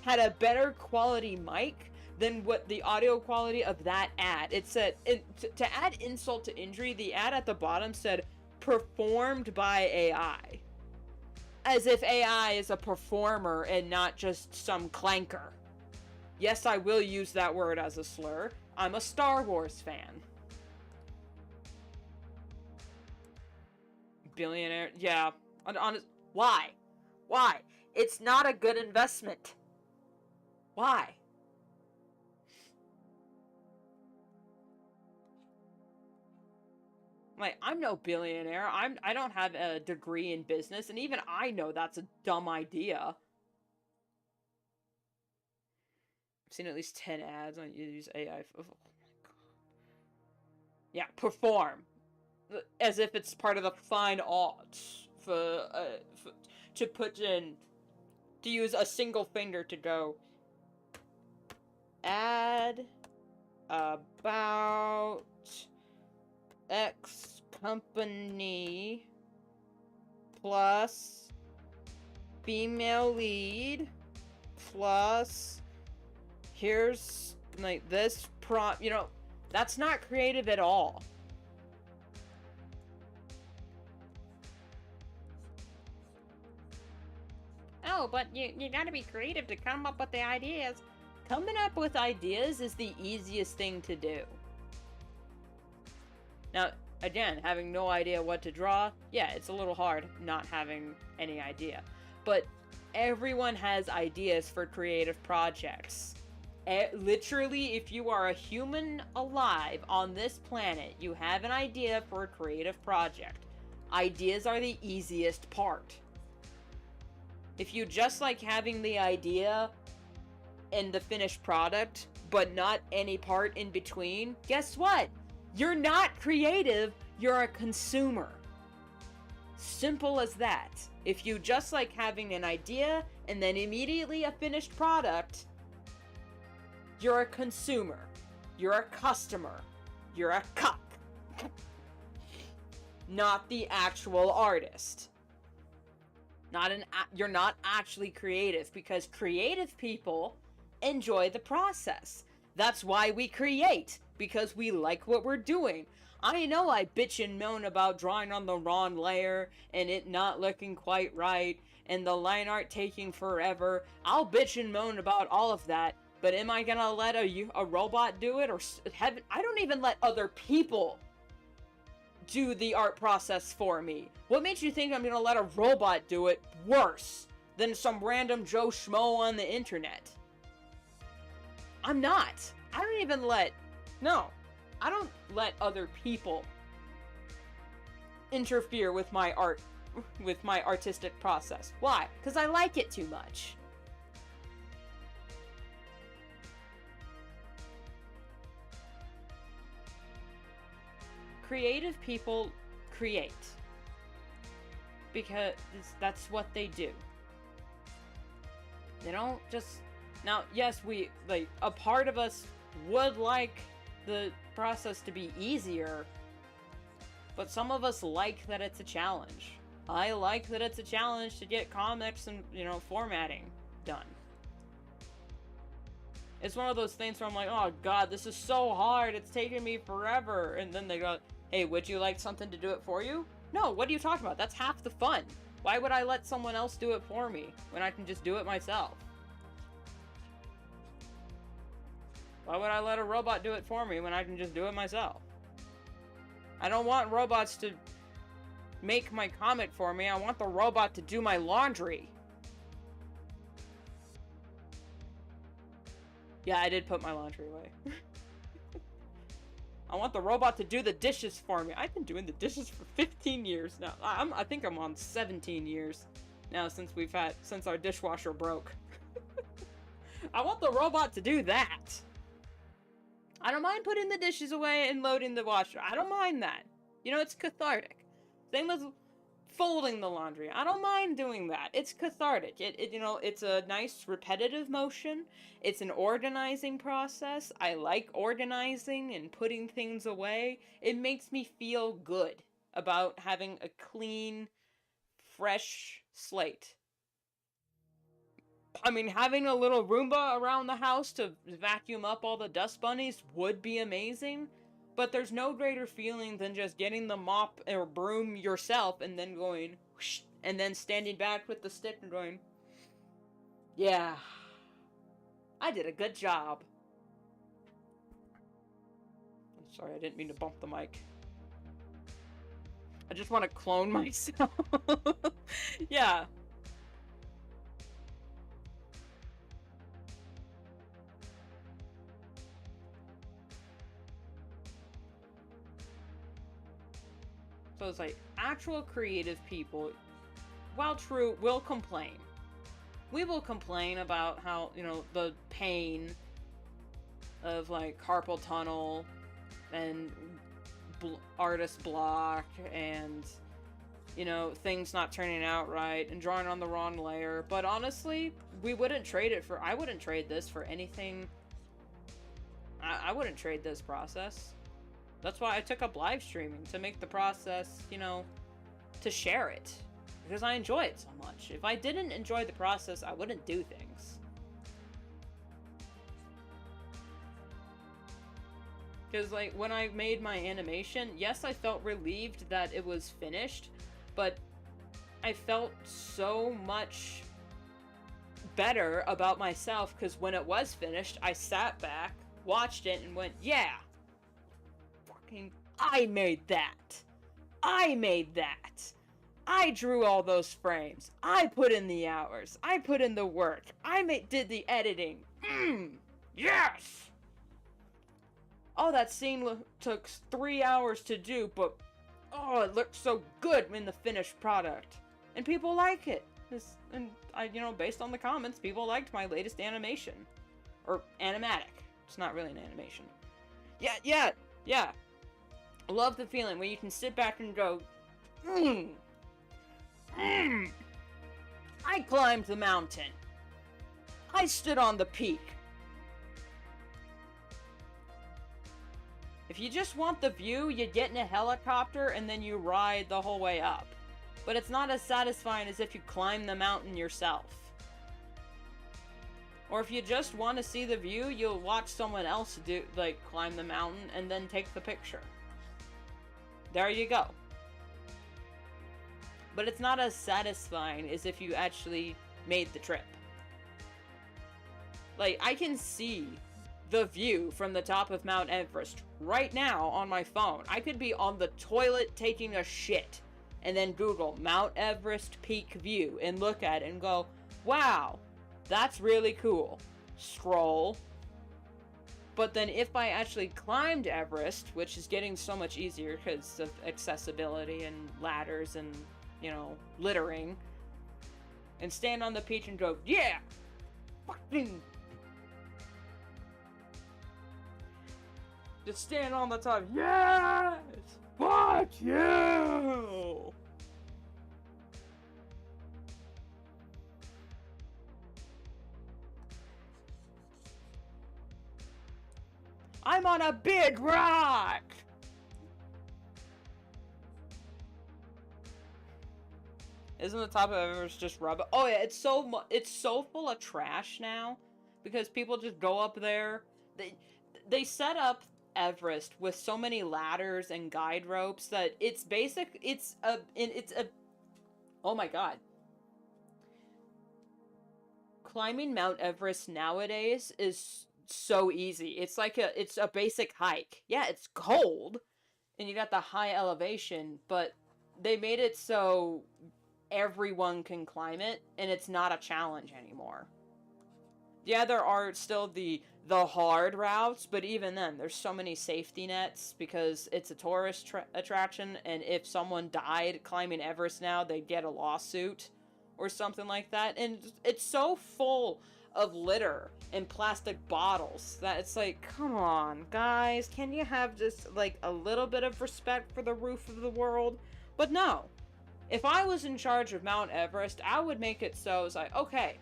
had a better quality mic than what the audio quality of that ad. It said, to add insult to injury, the ad at the bottom said, performed by AI. As if AI is a performer and not just some clanker. Yes, I will use that word as a slur. I'm a Star Wars fan. Billionaire, yeah. Honest, why? Why? It's not a good investment. Why? Like, I'm no billionaire. I don't have a degree in business, and even I know that's a dumb idea. I've seen at least 10 ads on use AI. Oh my god. Yeah, perform. As if it's part of the fine arts to put in, to use a single finger to go, ad about X company plus female lead plus here's like this prompt, that's not creative at all. Oh, but you gotta be creative to come up with the ideas. Coming up with ideas is the easiest thing to do. Now, again, having no idea what to draw, yeah, it's a little hard not having any idea. But everyone has ideas for creative projects. Literally, if you are a human alive on this planet, you have an idea for a creative project. Ideas are the easiest part. If you just like having the idea and the finished product, but not any part in between, guess what? You're not creative, you're a consumer. Simple as that. If you just like having an idea and then immediately a finished product, you're a consumer. You're a customer. You're a cuck. Not the actual artist. You're not actually creative, because creative people enjoy the process. That's why we create, because we like what we're doing. I know I bitch and moan about drawing on the wrong layer and it not looking quite right and the line art taking forever. I'll bitch and moan about all of that, but am I gonna let a robot do it? Or I don't even let other people do the art process for me. What makes you think I'm gonna let a robot do it worse than some random Joe Schmo on the internet? I'm not. I don't let other people interfere with my art, with my artistic process. Why? Because I like it too much. Creative people create because that's what they do. They don't just... Now, yes, a part of us would like the process to be easier, but some of us like that it's a challenge. I like that it's a challenge to get comics and, formatting done. It's one of those things where I'm like, oh god, this is so hard, it's taking me forever. And then they go, hey, would you like something to do it for you? No, what are you talking about? That's half the fun. Why would I let someone else do it for me when I can just do it myself? Why would I let a robot do it for me when I can just do it myself? I don't want robots to make my comic for me. I want the robot to do my laundry. Yeah, I did put my laundry away. I want the robot to do the dishes for me. I've been doing the dishes for 15 years now. I think I'm on 17 years now since our dishwasher broke. I want the robot to do that. I don't mind putting the dishes away and loading the washer. I don't mind that. It's cathartic. Same with folding the laundry. I don't mind doing that. It's cathartic. It's a nice repetitive motion. It's an organizing process. I like organizing and putting things away. It makes me feel good about having a clean, fresh slate. I mean, having a little Roomba around the house to vacuum up all the dust bunnies would be amazing, but there's no greater feeling than just getting the mop or broom yourself and then going whoosh, and then standing back with the stick and going, yeah, I did a good job. I'm sorry, I didn't mean to bump the mic. I just want to clone myself. Yeah. So it's like, actual creative people, while true, will complain. We will complain about how, the pain of, carpal tunnel and artist block and, things not turning out right and drawing on the wrong layer. But honestly, I wouldn't trade this for anything. I wouldn't trade this process. That's why I took up live streaming, to make the process, to share it. Because I enjoy it so much. If I didn't enjoy the process, I wouldn't do things. Because, when I made my animation, yes, I felt relieved that it was finished, but I felt so much better about myself, because when it was finished, I sat back, watched it, and went, yeah! I made that. I made that. I drew all those frames. I put in the hours. I put in the work. Did the editing. Yes! Oh, that scene took 3 hours to do, but oh, it looks so good in the finished product. And people like it. Based on the comments, people liked my latest animation. Or animatic. It's not really an animation. Yeah. I love the feeling when you can sit back and go, I climbed the mountain. I stood on the peak. If you just want the view, you get in a helicopter and then you ride the whole way up. But it's not as satisfying as if you climb the mountain yourself. Or if you just want to see the view, you'll watch someone else climb the mountain and then take the picture. There you go. But it's not as satisfying as if you actually made the trip. Like, I can see the view from the top of Mount Everest right now on my phone. I could be on the toilet taking a shit and then Google Mount Everest peak view and look at it and go, wow, that's really cool. Scroll. But then if I actually climbed Everest, which is getting so much easier because of accessibility and ladders and, littering, and stand on the peak and go, yeah! Fucking... Just stand on the top, yes! Fuck you! I'm on a big rock! Isn't the top of Everest just rubber? Oh yeah, it's so full of trash now because people just go up there. They set up Everest with so many ladders and guide ropes that oh my god. Climbing Mount Everest nowadays is so easy. It's a basic hike. Yeah, it's cold and you got the high elevation, but they made it so everyone can climb it and it's not a challenge anymore. Yeah, there are still the hard routes, but even then there's so many safety nets because it's a tourist attraction, and if someone died climbing Everest now, they'd get a lawsuit or something like that. And it's so full of litter and plastic bottles that it's like, come on guys, can you have just a little bit of respect for the roof of the world? But no, if I was in charge of Mount Everest, I would make it so it's like, okay,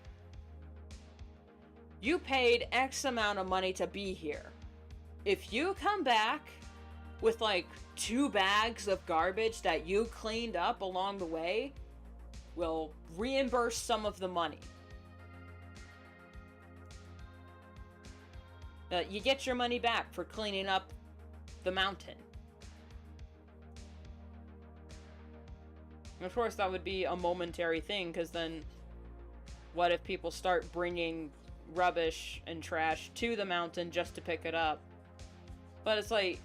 you paid X amount of money to be here. If you come back with 2 bags of garbage that you cleaned up along the way, we'll reimburse some of the money. You get your money back for cleaning up the mountain. And of course, that would be a momentary thing, because then what if people start bringing rubbish and trash to the mountain just to pick it up? But it's I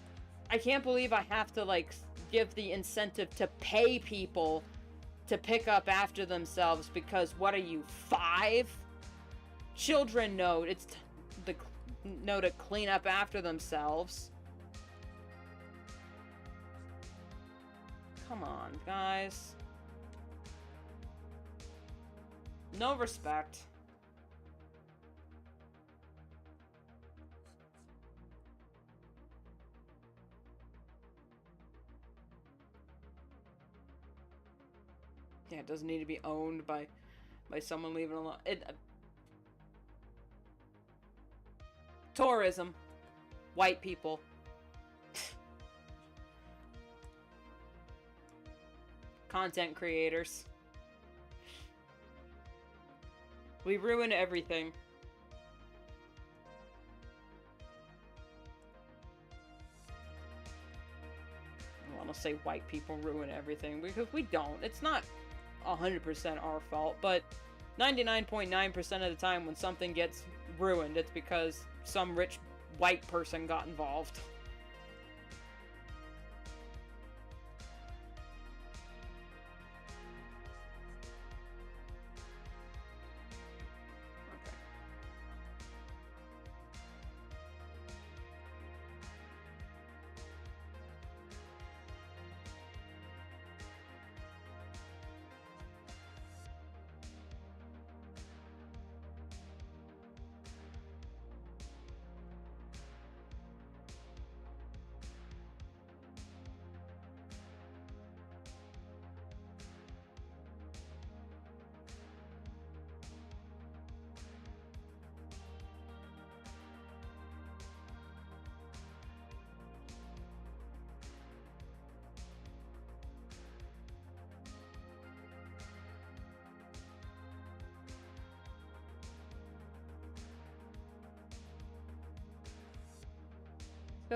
can't believe I have to give the incentive to pay people to pick up after themselves, because what are you, 5? Children know know to clean up after themselves. Come on, guys. No respect. Yeah, it doesn't need to be owned by someone leaving alone. Tourism. White people. Content creators. We ruin everything. I want to say white people ruin everything, because we don't. It's not 100% our fault, but 99.9% of the time when something gets ruined, it's because some rich white person got involved.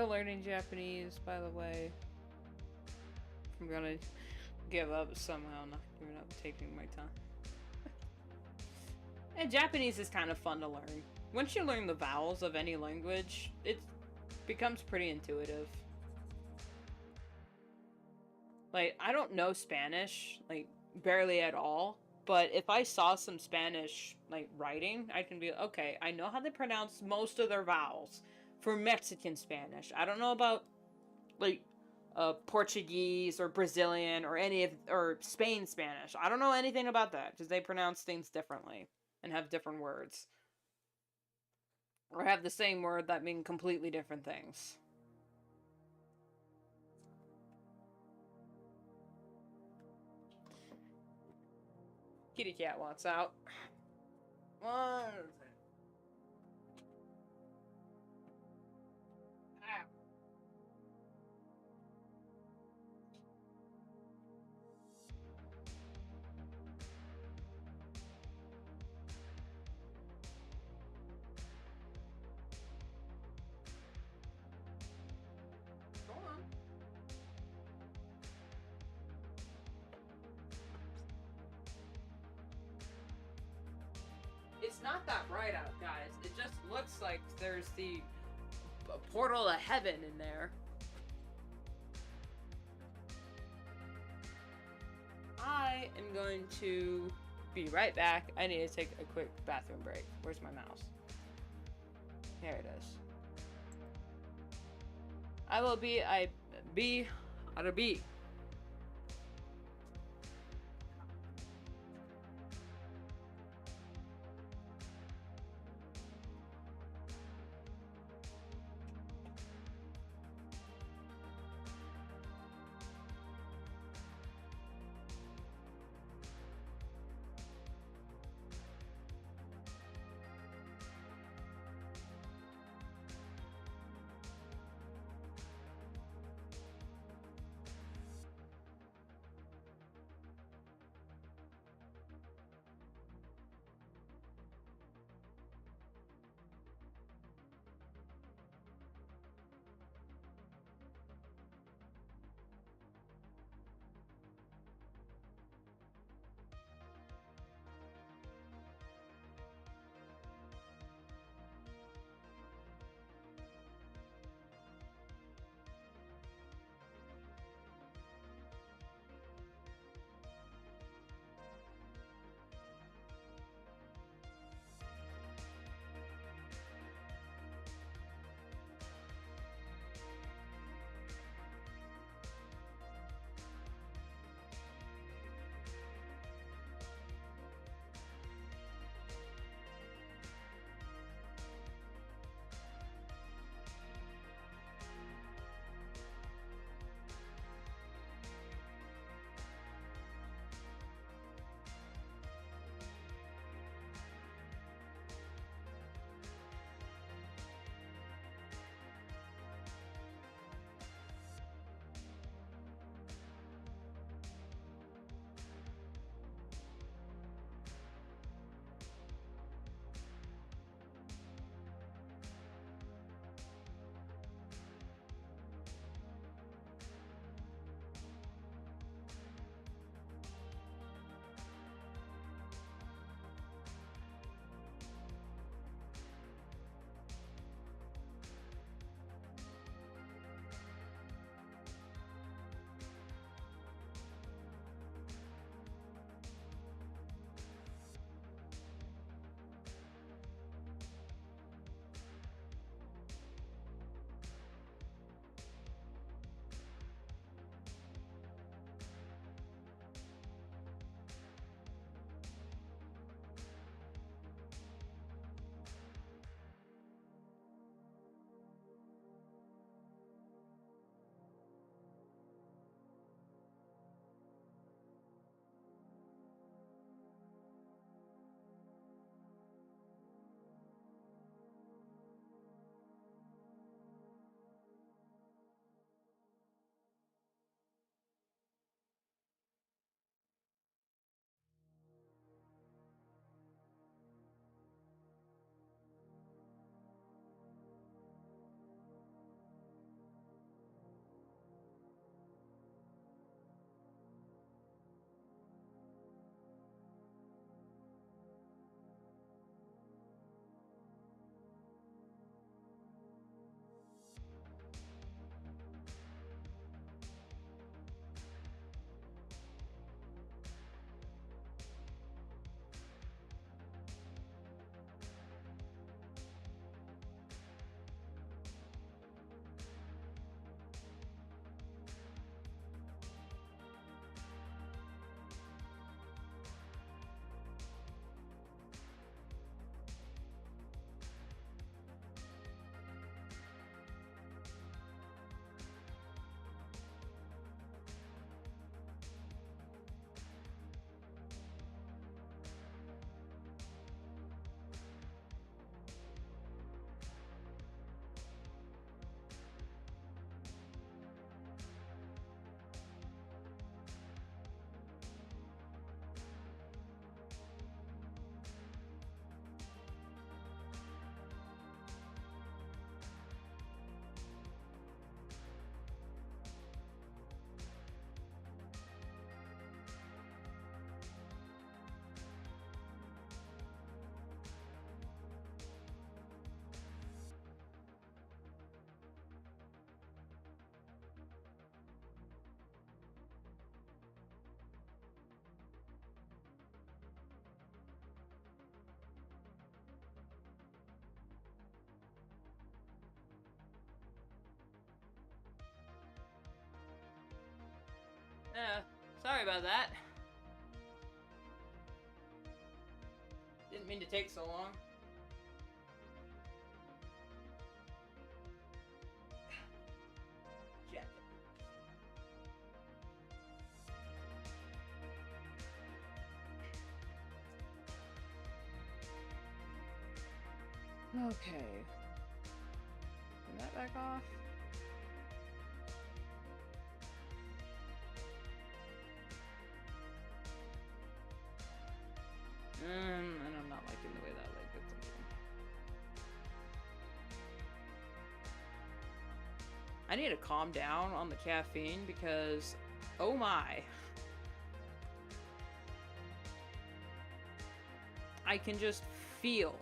at learning Japanese, by the way. I'm gonna give up somehow, not giving up, taking my time. And Japanese is kind of fun to learn. Once you learn the vowels of any language, it becomes pretty intuitive. Like, I don't know Spanish, like, barely at all. But if I saw some Spanish, like, writing, I can be, okay, I know how they pronounce most of their vowels for Mexican Spanish. I don't know about, like, Portuguese or Brazilian or Spain Spanish. I don't know anything about that, because they pronounce things differently and have different words. Or have the same word that mean completely different things. Kitty cat wants out. One. It's not that bright out, guys. It just looks like there's the portal to heaven in there. I am going to be right back. I need to take a quick bathroom break. Where's my mouse? There it is. I will be out of B. Sorry about that. Didn't mean to take so long. Jacket. Okay. Turn that back off. And I'm not liking the way that leg gets open. I need to calm down on the caffeine because, oh my. I can just feel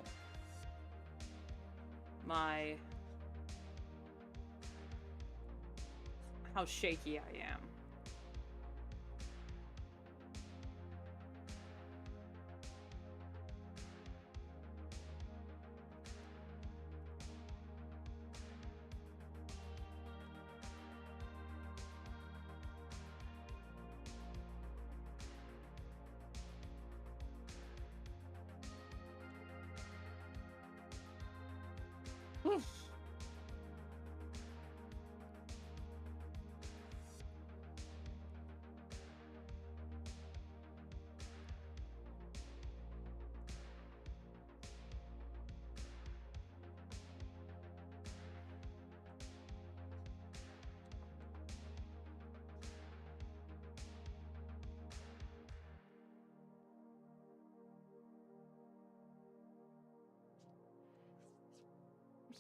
how shaky I am.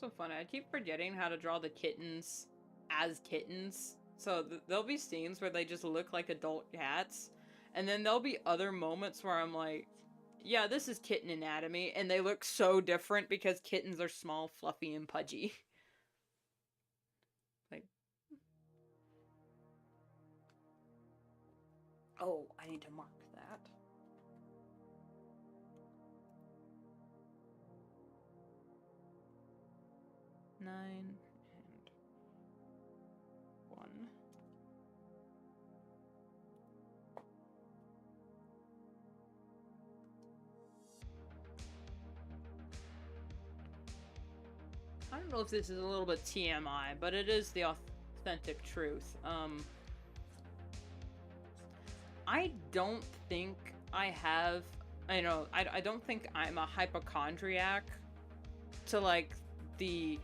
So funny. I keep forgetting how to draw the kittens as kittens. So there'll be scenes where they just look like adult cats. And then there'll be other moments where I'm like, yeah, this is kitten anatomy. And they look so different because kittens are small, fluffy, and pudgy. Like, oh, I need to mark that. Nine and 1. I don't know if this is a little bit TMI, but it is the authentic truth. I don't think I have, I don't think I'm a hypochondriac to, like, the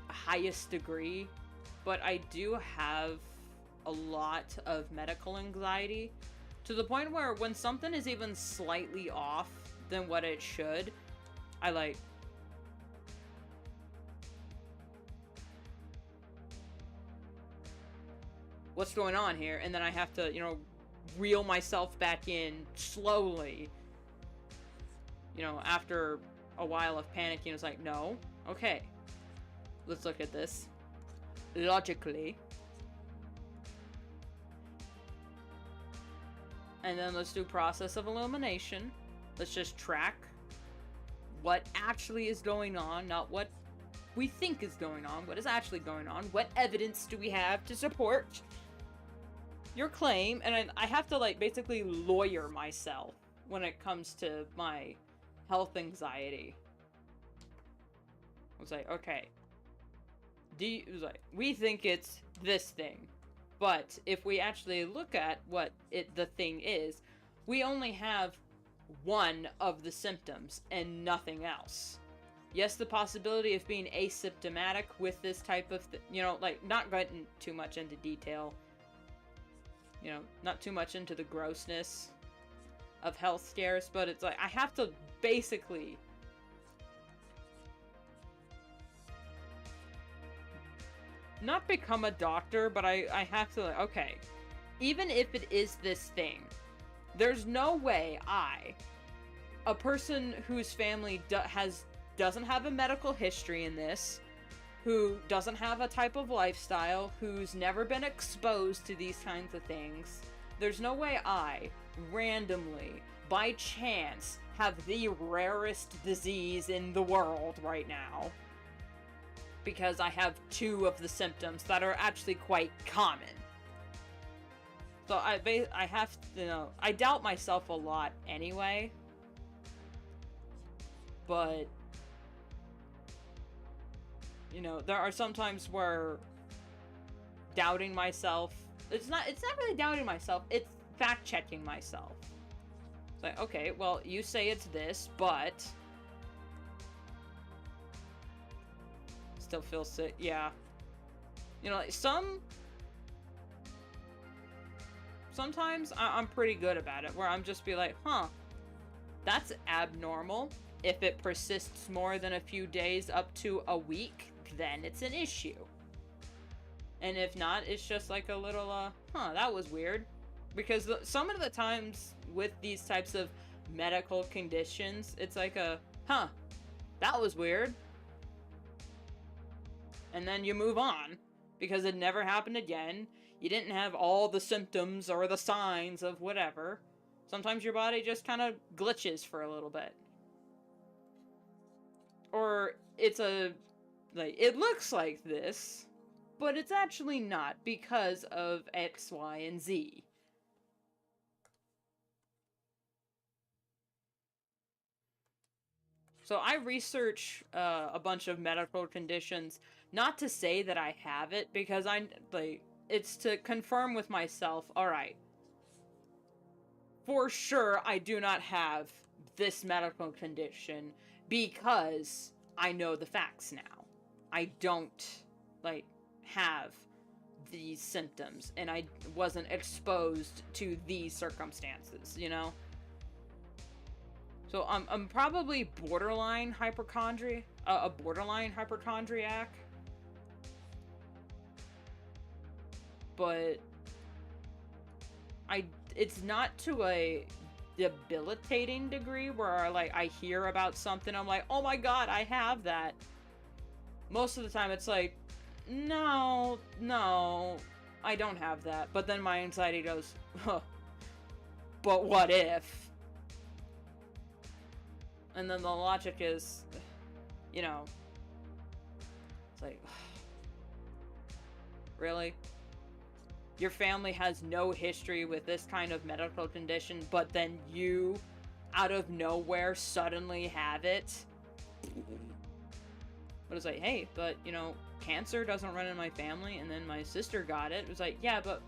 highest degree, but I do have a lot of medical anxiety to the point where when something is even slightly off than what it should, I like, what's going on here? And then I have to, reel myself back in slowly. After a while of panicking, it's like, no, okay, let's look at this logically. And then let's do process of elimination. Let's just track what actually is going on, not what we think is going on, what is actually going on, what evidence do we have to support your claim. And I have to, like, basically lawyer myself when it comes to my health anxiety. I was like, okay, it was like, we think it's this thing, but if we actually look at what the thing is, we only have one of the symptoms and nothing else. Yes, the possibility of being asymptomatic with this type of, like, not getting too much into detail, not too much into the grossness of health scares, but it's like, I have to basically not become a doctor, but I have to, like, okay, even if it is this thing, there's no way a person whose family doesn't have a medical history in this, who doesn't have a type of lifestyle, who's never been exposed to these kinds of things, there's no way I, randomly, by chance, have the rarest disease in the world right now, because I have 2 of the symptoms that are actually quite common. So I have to, you know, I doubt myself a lot anyway. But, you know, there are some times where doubting myself, it's not really doubting myself, it's fact checking myself. It's like, okay, well, you say it's this, but still feel sick. Yeah. You know, like sometimes I'm pretty good about it, where I'm just be like, huh, that's abnormal. If it persists more than a few days up to a week, then it's an issue. And if not, it's just like a little, huh, that was weird. Because some of the times with these types of medical conditions, it's like huh, that was weird. And then you move on, because it never happened again. You didn't have all the symptoms or the signs of whatever. Sometimes your body just kind of glitches for a little bit. Or it's like, it looks like this, but it's actually not because of X, Y, and Z. So I research a bunch of medical conditions, not to say that I have it, because it's to confirm with myself, alright, for sure I do not have this medical condition, because I know the facts now. I don't, like, have these symptoms, and I wasn't exposed to these circumstances, you know? So I'm probably borderline hypochondriac, a borderline hypochondriac. But it's not to a debilitating degree where I hear about something, I'm like, oh my god, I have that. Most of the time it's like, no, I don't have that. But then my anxiety goes, huh, but what if? And then the logic is, you know, it's like, really? Your family has no history with this kind of medical condition, but then you, out of nowhere, suddenly have it? But it's like, hey, but, you know, cancer doesn't run in my family, and then my sister got it. It was like, yeah, but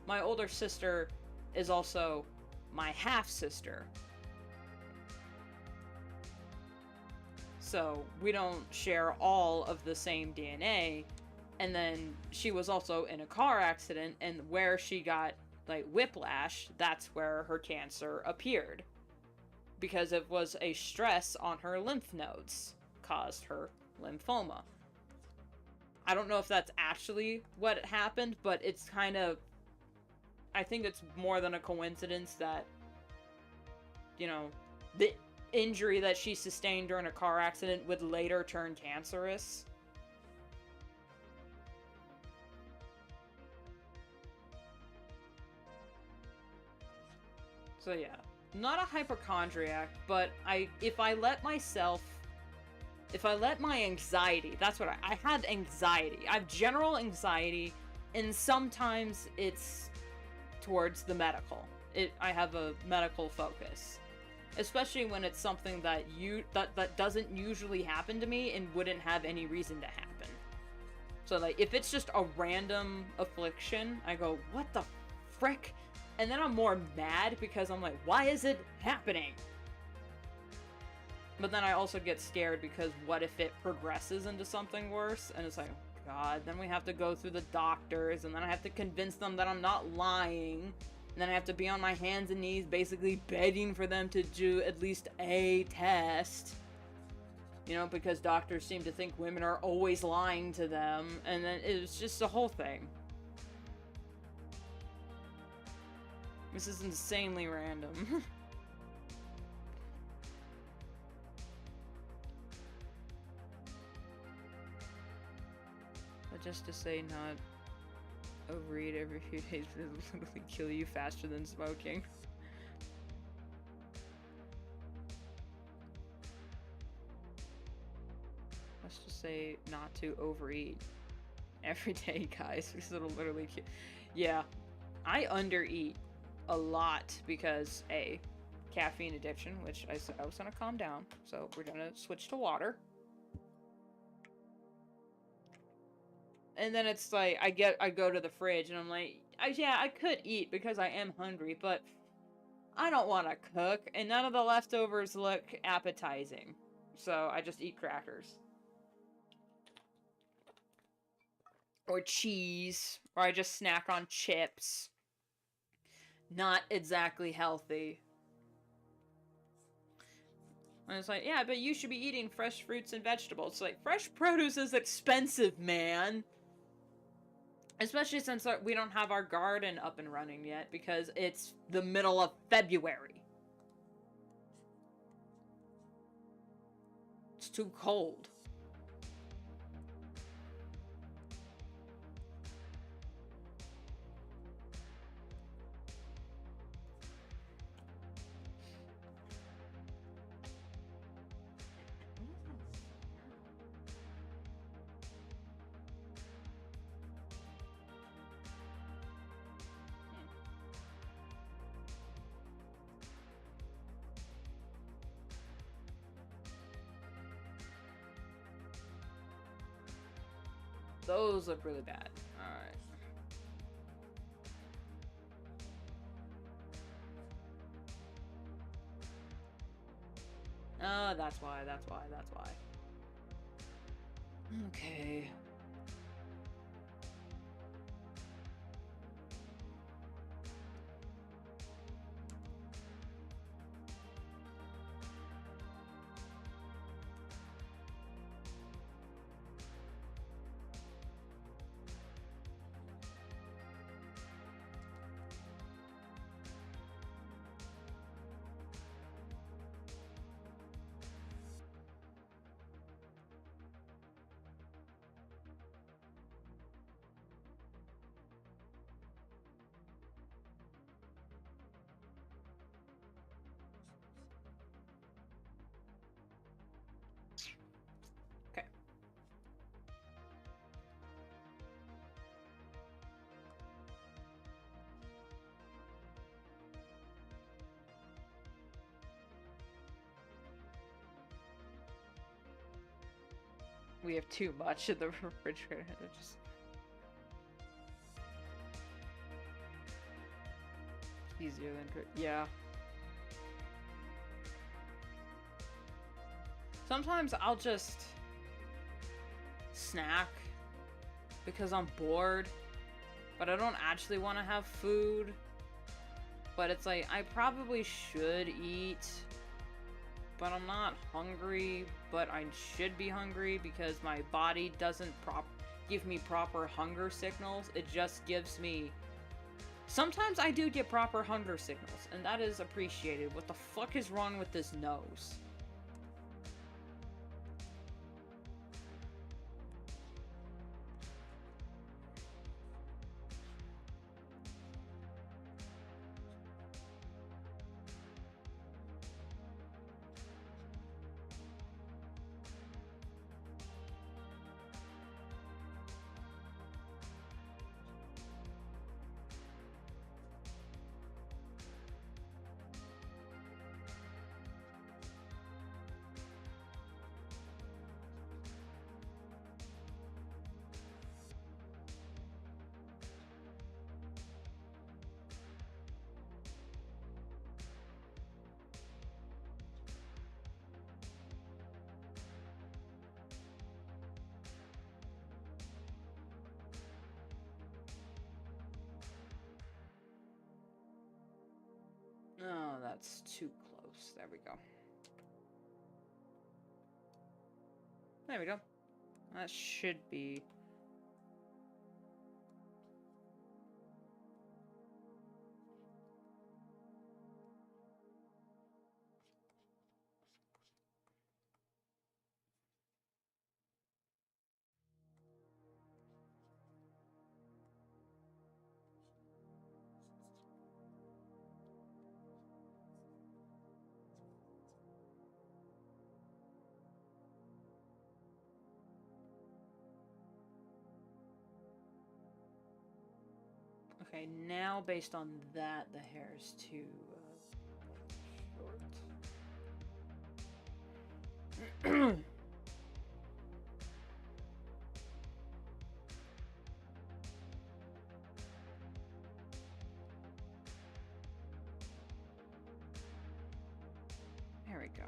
my older sister is also my half-sister. So we don't share all of the same DNA. And then she was also in a car accident, and where she got, like, whiplash, that's where her cancer appeared. Because it was a stress on her lymph nodes caused her lymphoma. I don't know if that's actually what happened, but it's kind of, I think it's more than a coincidence that, you know, the injury that she sustained during a car accident would later turn cancerous. So yeah, not a hypochondriac, but if I let my anxiety, that's what I had anxiety. I have general anxiety, and sometimes it's towards the medical. I have a medical focus. Especially when it's something that that doesn't usually happen to me and wouldn't have any reason to happen. So, like, if it's just a random affliction, I go, what the frick? And then I'm more mad because I'm like, why is it happening? But then I also get scared because what if it progresses into something worse? And it's like, oh god, then we have to go through the doctors, and then I have to convince them that I'm not lying. And then I have to be on my hands and knees basically begging for them to do at least a test. You know, because doctors seem to think women are always lying to them. And then it's just the whole thing. This is insanely random. But just to say not overeat every few days will literally kill you faster than smoking. Let's just say not to overeat every day, guys, because it'll literally kill. Yeah, I undereat a lot because A, caffeine addiction, which I said I was gonna calm down, so we're gonna switch to water. And then it's like I go to the fridge and I'm like, yeah, I could eat because I am hungry, but I don't want to cook, and none of the leftovers look appetizing. So I just eat crackers. Or cheese, or I just snack on chips. Not exactly healthy. And it's like, yeah, but you should be eating fresh fruits and vegetables. It's like, fresh produce is expensive, man. Especially since we don't have our garden up and running yet, because it's the middle of February. It's too cold. Those look really bad. Alright. Oh, that's why. Okay. Okay. We have too much in the refrigerator. Just easier than yeah. Sometimes I'll just snack because I'm bored, but I don't actually want to have food. But it's like, I probably should eat, but I'm not hungry, but I should be hungry because my body doesn't give me proper hunger signals. It just gives me... Sometimes I do get proper hunger signals, and that is appreciated. What the fuck is wrong with this nose? Oh, that's too close. There we go. There we go. That should be... Okay, now based on that, the hair is too short. There we go.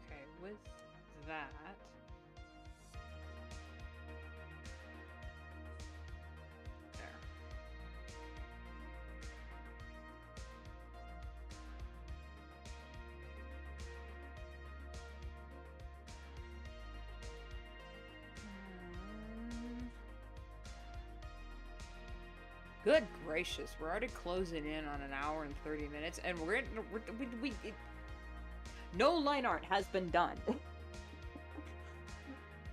Okay, with that, there. Good gracious, we're already closing in on an hour and 30 minutes, and no line art has been done.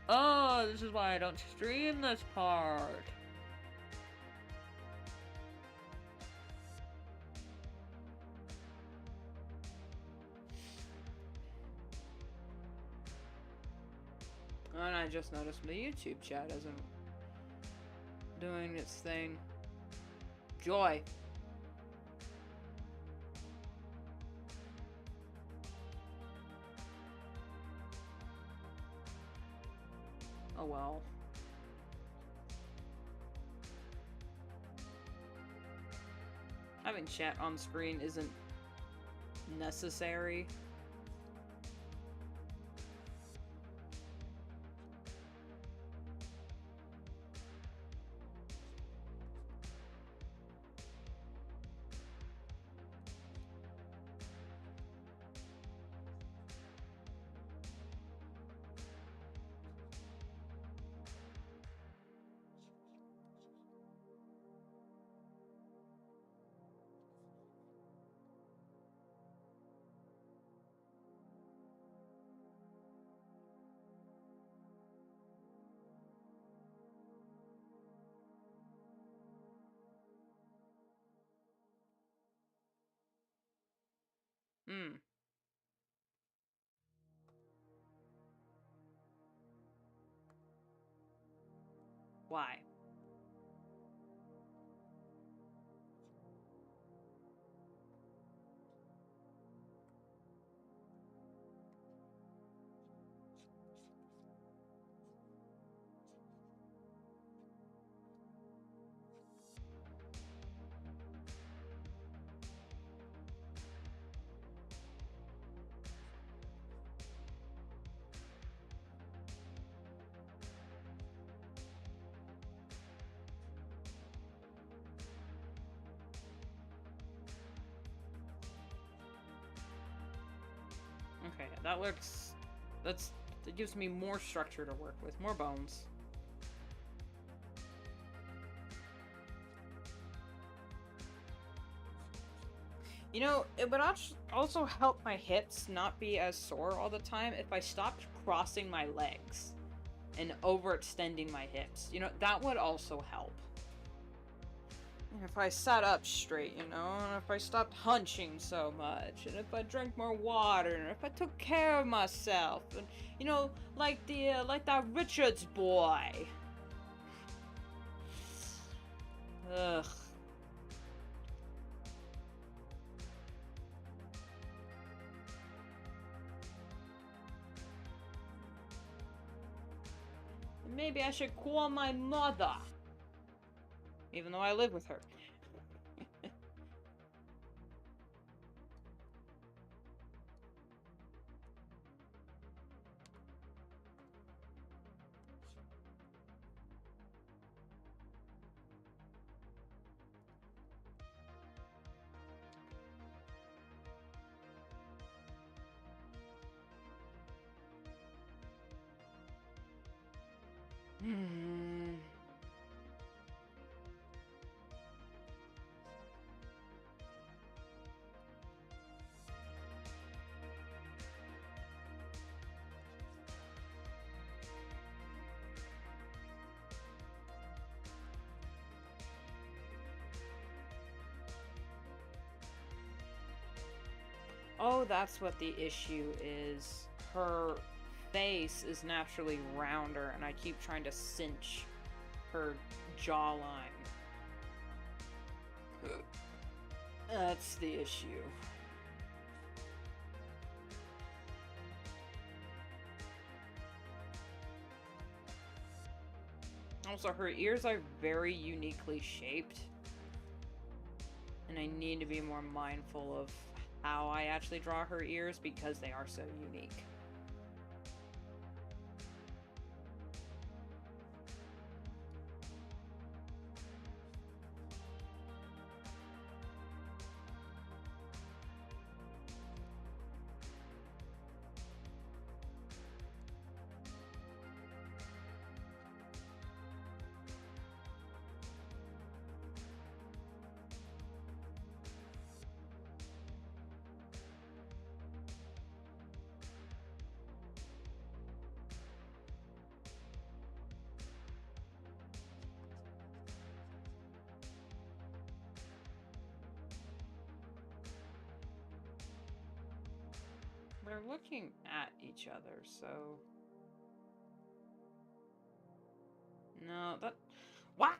Oh, this is why I don't stream this part. And I just noticed the YouTube chat isn't doing its thing. Joy. Oh well. Having chat on screen isn't necessary. Hmm. Why? Okay, that looks... That gives me more structure to work with, more bones. You know, it would also help my hips not be as sore all the time if I stopped crossing my legs and overextending my hips. You know, that would also help. If I sat up straight, you know, and if I stopped hunching so much, and if I drank more water, and if I took care of myself, and, you know, like that Richards boy. Ugh. Maybe I should call my mother. Even though I live with her. Oh, that's what the issue is. Her face is naturally rounder, and I keep trying to cinch her jawline. That's the issue. Also, her ears are very uniquely shaped, and I need to be more mindful of how I actually draw her ears because they are so unique. They're looking at each other, so... No, that... Why?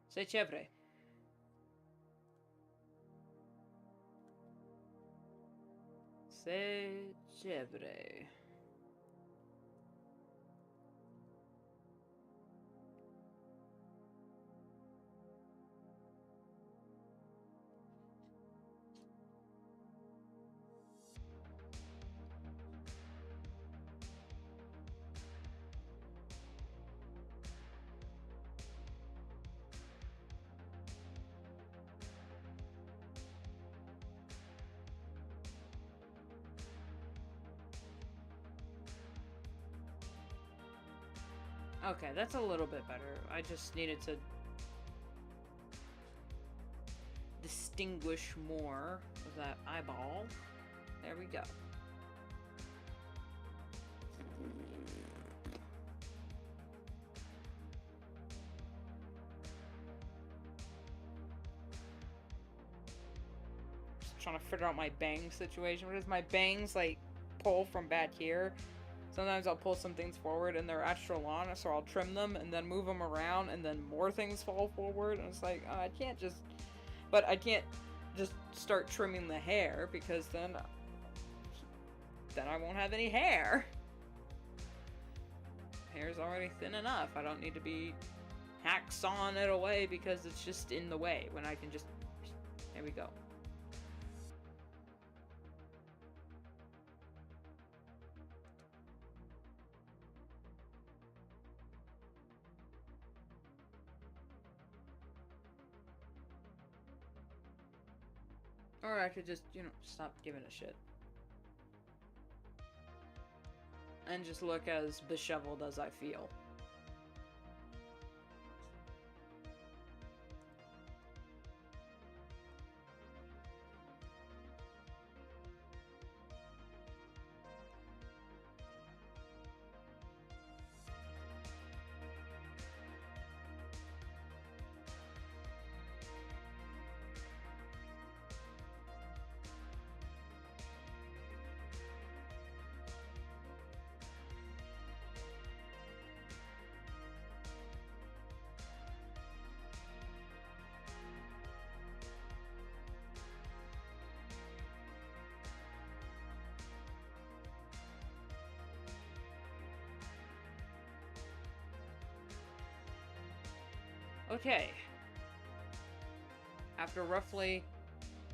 Sei chévere. Sei chévere. Okay, that's a little bit better. I just needed to distinguish more of that eyeball. There we go. Just trying to figure out my bang situation. What is my bangs like pull from back here? Sometimes I'll pull some things forward and they're extra long, so I'll trim them and then move them around and then more things fall forward. And it's like, I can't just... But I can't just start trimming the hair because then I won't have any hair. Hair's already thin enough. I don't need to be hacksawing it away because it's just in the way when I can just... There we go. Or I could just, you know, stop giving a shit. And just look as disheveled as I feel. Okay. After roughly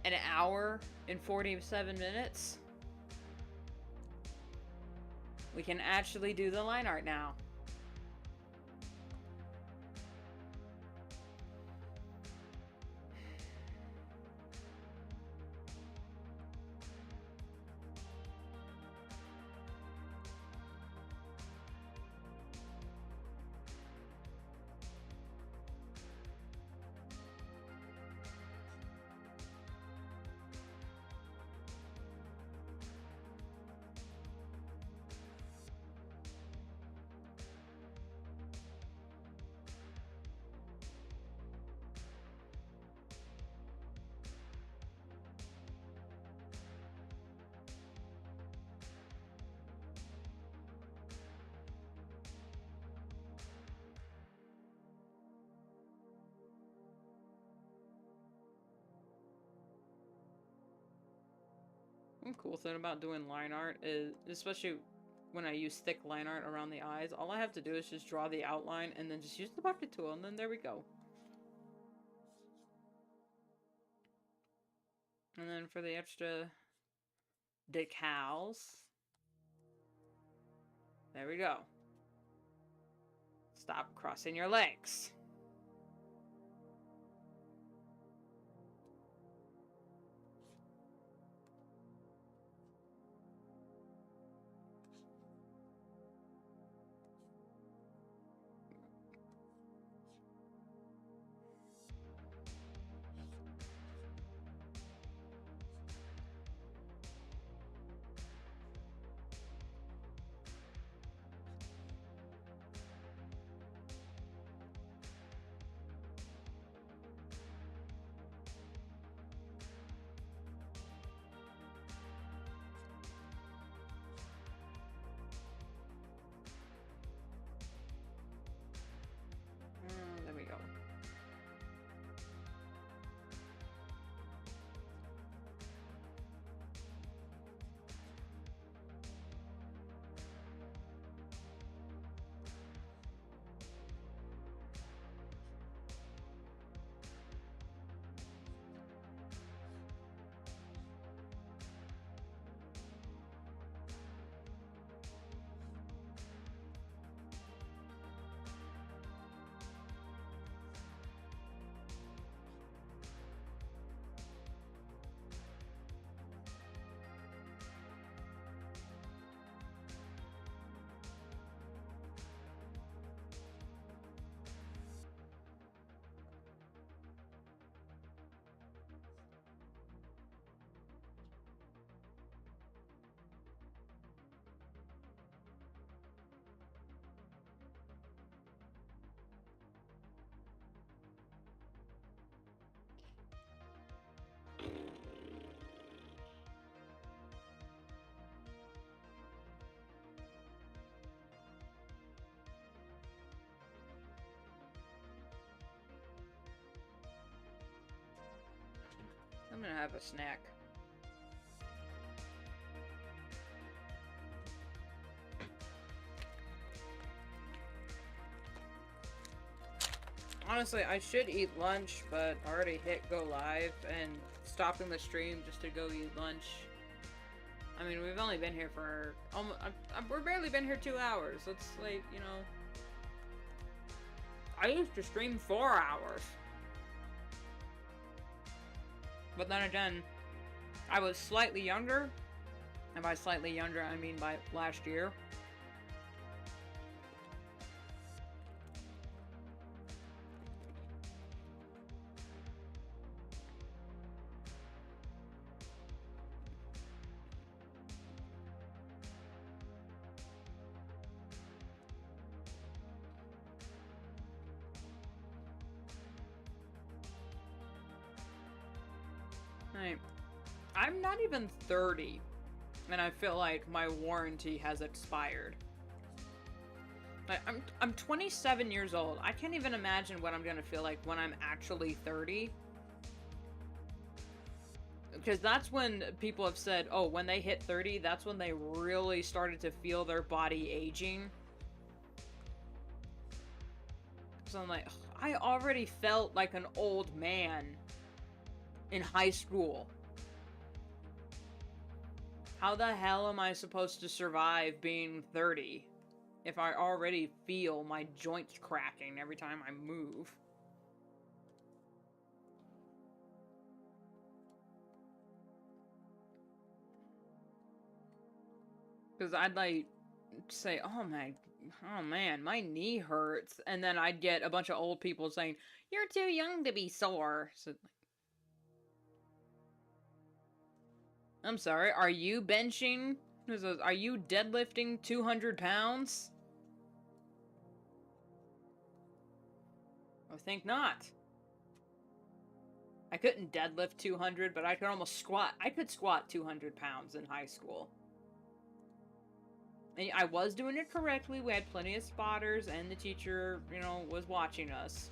an hour and 47 minutes, we can actually do the line art now. One cool thing about doing line art is, especially when I use thick line art around the eyes, all I have to do is just draw the outline and then just use the bucket tool, and then there we go. And then for the extra decals, there we go. Stop crossing your legs. There we go. I'm gonna have a snack. Honestly, I should eat lunch, but I already hit go live and stopping the stream just to go eat lunch. I mean, we've only been here for almost, we're barely been here 2 hours. It's like, you know, I used to stream 4 hours. But then again, I was slightly younger, and by slightly younger, I mean by last year. I'm not even 30, and I feel like my warranty has expired. Like, I'm 27 years old. I can't even imagine what I'm gonna feel like when I'm actually 30. Because that's when people have said, oh, when they hit 30, that's when they really started to feel their body aging. So I'm like, ugh, I already felt like an old man in high school. How the hell am I supposed to survive being 30 if I already feel my joints cracking every time I move? Because I'd like say, oh man, my knee hurts. And then I'd get a bunch of old people saying, you're too young to be sore. So, I'm sorry, are you benching? Are you deadlifting 200 pounds? I think not. I couldn't deadlift 200, but I could almost squat. I could squat 200 pounds in high school. And I was doing it correctly. We had plenty of spotters, and the teacher, you know, was watching us.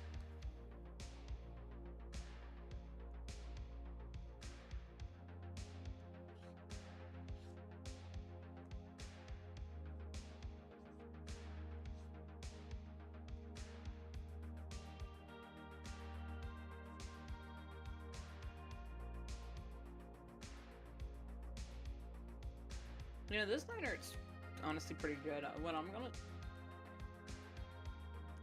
You know, this line art's honestly pretty good.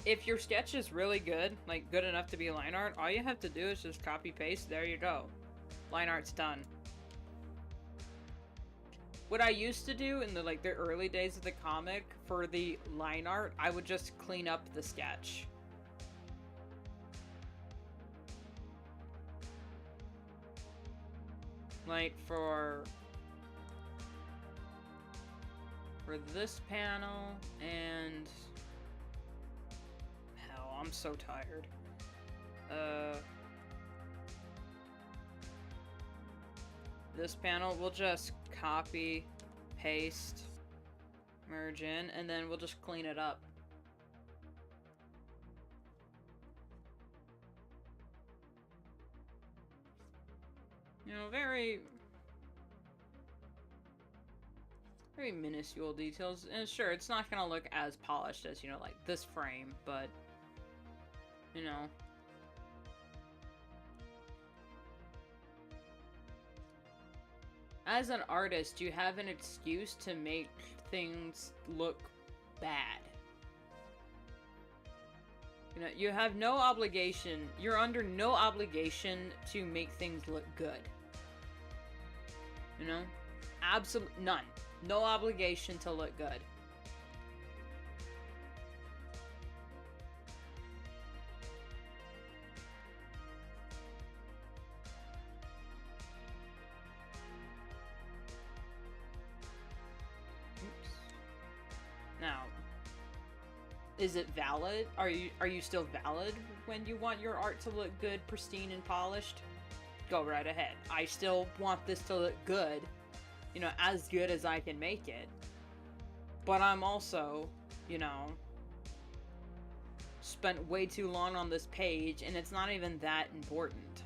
If your sketch is really good, like good enough to be line art, all you have to do is just copy paste. There you go. Line art's done. What I used to do in the early days of the comic for the line art, I would just clean up the sketch. Like for this panel, and hell, I'm so tired. This panel, we'll just copy, paste, merge in, and then we'll just clean it up. You know, very minuscule details. And sure, it's not gonna look as polished as, you know, like this frame, but, you know. As an artist, you have an excuse to make things look bad. You know, you have no obligation, you're under no obligation to make things look good. You know? Absolutely none. No obligation to look good. Oops. Now, is it valid? Are you still valid when you want your art to look good, pristine, and polished? Go right ahead. I still want this to look good. You know, as good as I can make it. But I'm also, you know, spent way too long on this page, and it's not even that important.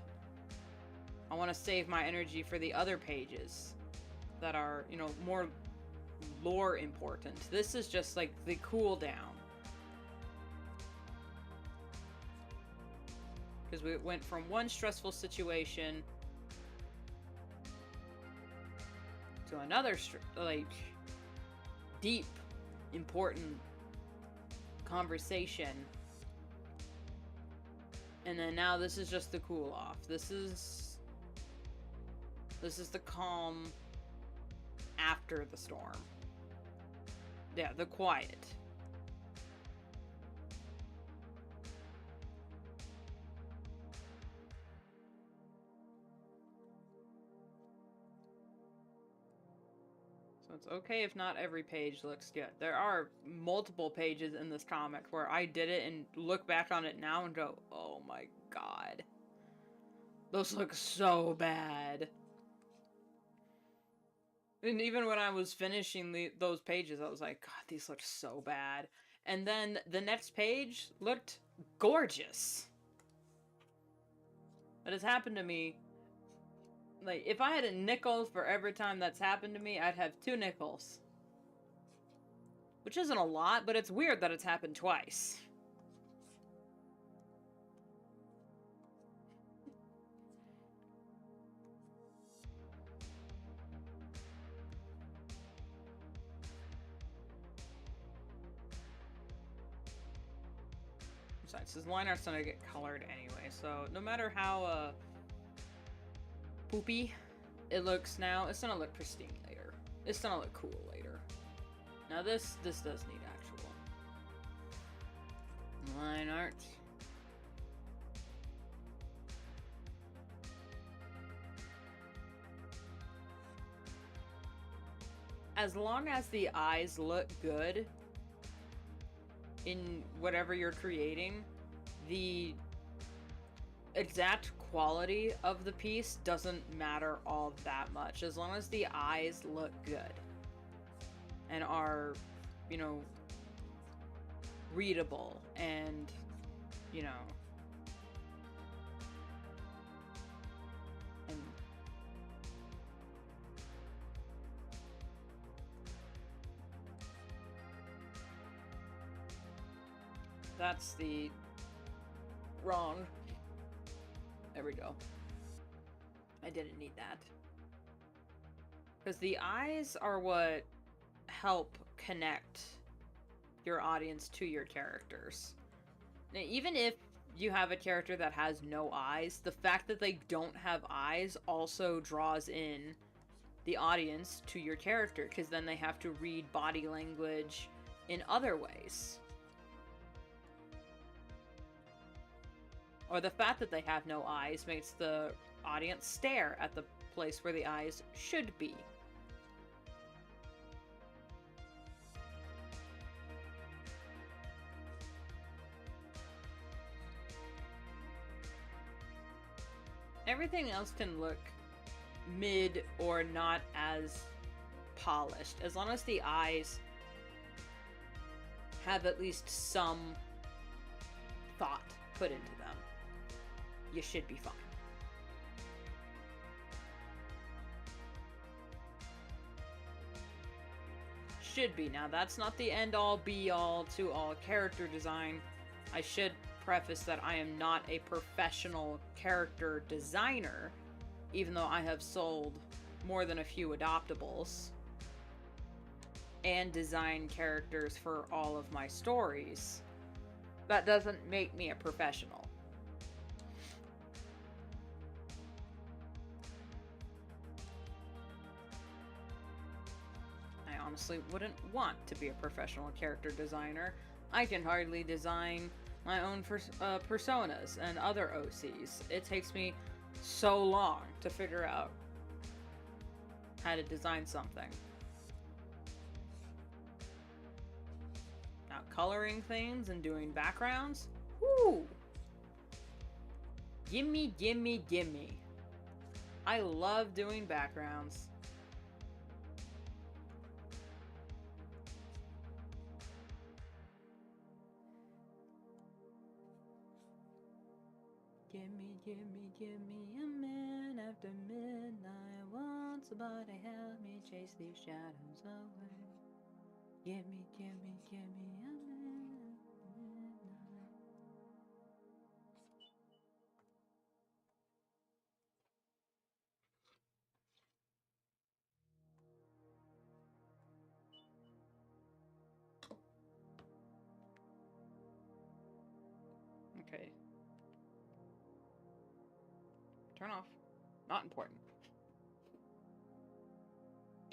I want to save my energy for the other pages that are, you know, more lore important. This is just like the cooldown. Because we went from one stressful situation to another, like, deep, important conversation. And then now this is just the cool off. This is the calm after the storm. Yeah, the quiet. It's okay if not every page looks good. There are multiple pages in this comic where I did it and look back on it now and go, oh my god. Those look so bad. And even when I was finishing those pages, I was like, god, these look so bad. And then the next page looked gorgeous. That has happened to me. Like, if I had a nickel for every time that's happened to me, I'd have 2 nickels. Which isn't a lot, but it's weird that it's happened twice. sides. Because the line art's gonna get colored anyway, so no matter how poopy it looks now, it's gonna look pristine later. It's gonna look cool later. Now this does need actual line art. As long as the eyes look good in whatever you're creating, the exact quality of the piece doesn't matter all that much. As long as the eyes look good and are, you know, readable and, you know, and that's the wrong. There we go. I didn't need that. Because the eyes are what help connect your audience to your characters. Now, even if you have a character that has no eyes, the fact that they don't have eyes also draws in the audience to your character, because then they have to read body language in other ways. Or the fact that they have no eyes makes the audience stare at the place where the eyes should be. Everything else can look mid or not as polished, as long as the eyes have at least some thought put into them. You should be fine. Should be. Now, that's not the end-all, be-all, to-all character design. I should preface that I am not a professional character designer, even though I have sold more than a few adoptables and designed characters for all of my stories. That doesn't make me a professional. Honestly wouldn't want to be a professional character designer. I can hardly design my own personas and other OCs. It takes me so long to figure out how to design something. Now, coloring things and doing backgrounds? Whoo! Gimme, gimme, gimme. I love doing backgrounds. Gimme a man after midnight. Want somebody help me chase these shadows away. Gimme a man after midnight. Okay. Turn off. Not important.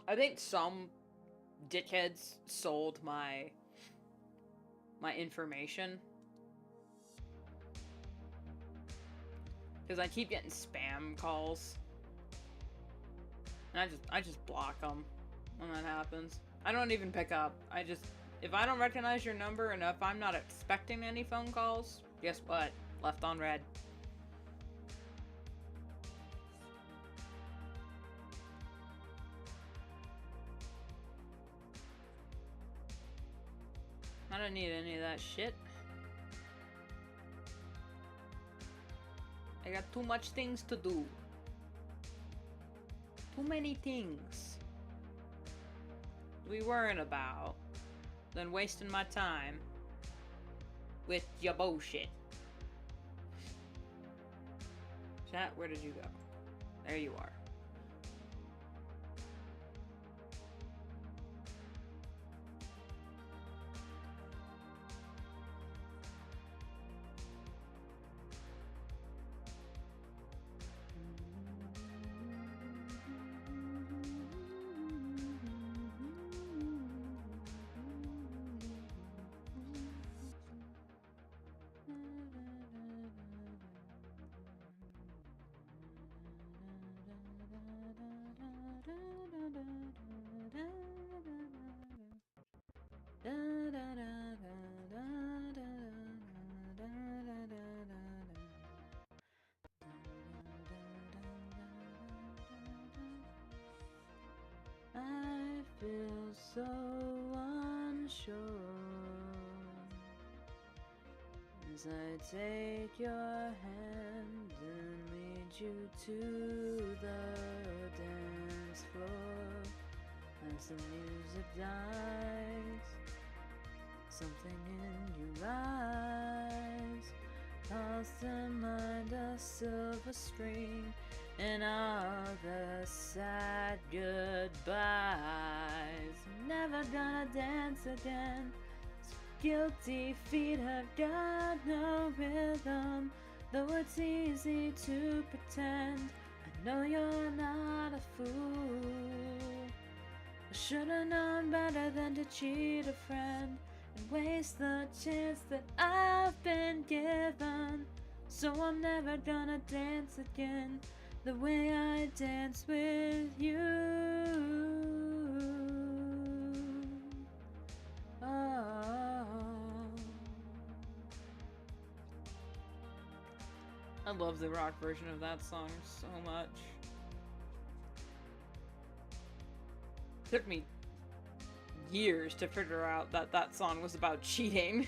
I think some dickheads sold my information. Because I keep getting spam calls. And I just block them when that happens. I don't even pick up. If I don't recognize your number and if I'm not expecting any phone calls, guess what? Left on red. I don't need any of that shit. I got too much things to do. Too many things to be worrying about than wasting my time with your bullshit. Chat, where did you go? There you are. so unsure as I take your hand and lead you to the dance floor. As the music dies, something in your eyes calls to mind a silver string and all the sad goodbyes. Never gonna dance again. Guilty feet have got no rhythm, though it's easy to pretend. I know you're not a fool. I should've known better than to cheat a friend and waste the chance that I've been given. So I'm never gonna dance again the way I dance with you. Oh, I love the rock version of that song so much. Took me years to figure out that that song was about cheating.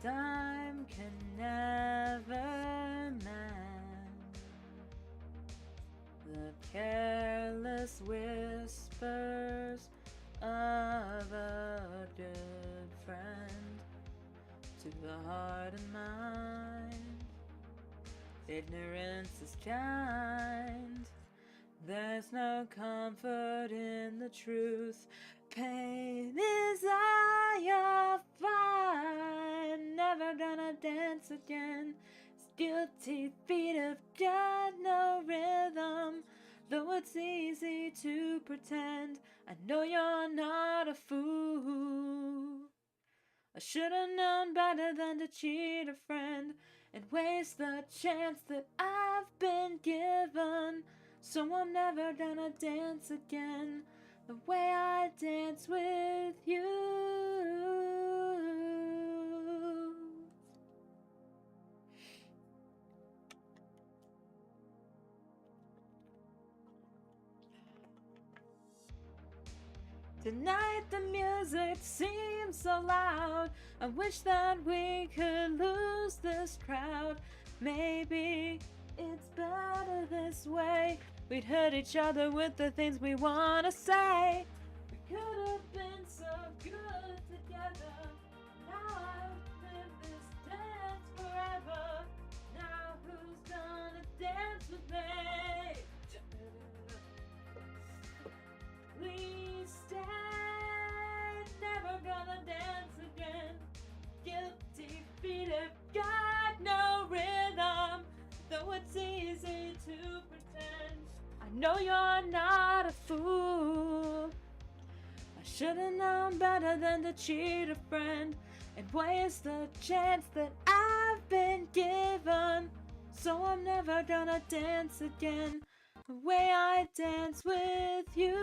Time can never mend the careless whispers of a good friend to the heart and mind. Ignorance is kind. There's no comfort in the truth. Pain is all you'll find. Never gonna dance again. Guilty feet have got no rhythm, though it's easy to pretend. I know you're not a fool. I should've known better than to cheat a friend and waste the chance that I've been given. So I'm never gonna dance again the way I dance with you. Tonight the music seems so loud. I wish that we could lose this crowd. Maybe it's better this way. We'd hurt each other with the things we wanna say. We could have been so good together. Now I've lived this dance forever. Now who's gonna dance with me? Please stay. Never gonna dance again. Guilty feet have got no rhythm, though it's easy to pretend. I know you're not a fool. I should've known better than to cheat a friend and waste the chance that I've been given. So I'm never gonna dance again the way I dance with you.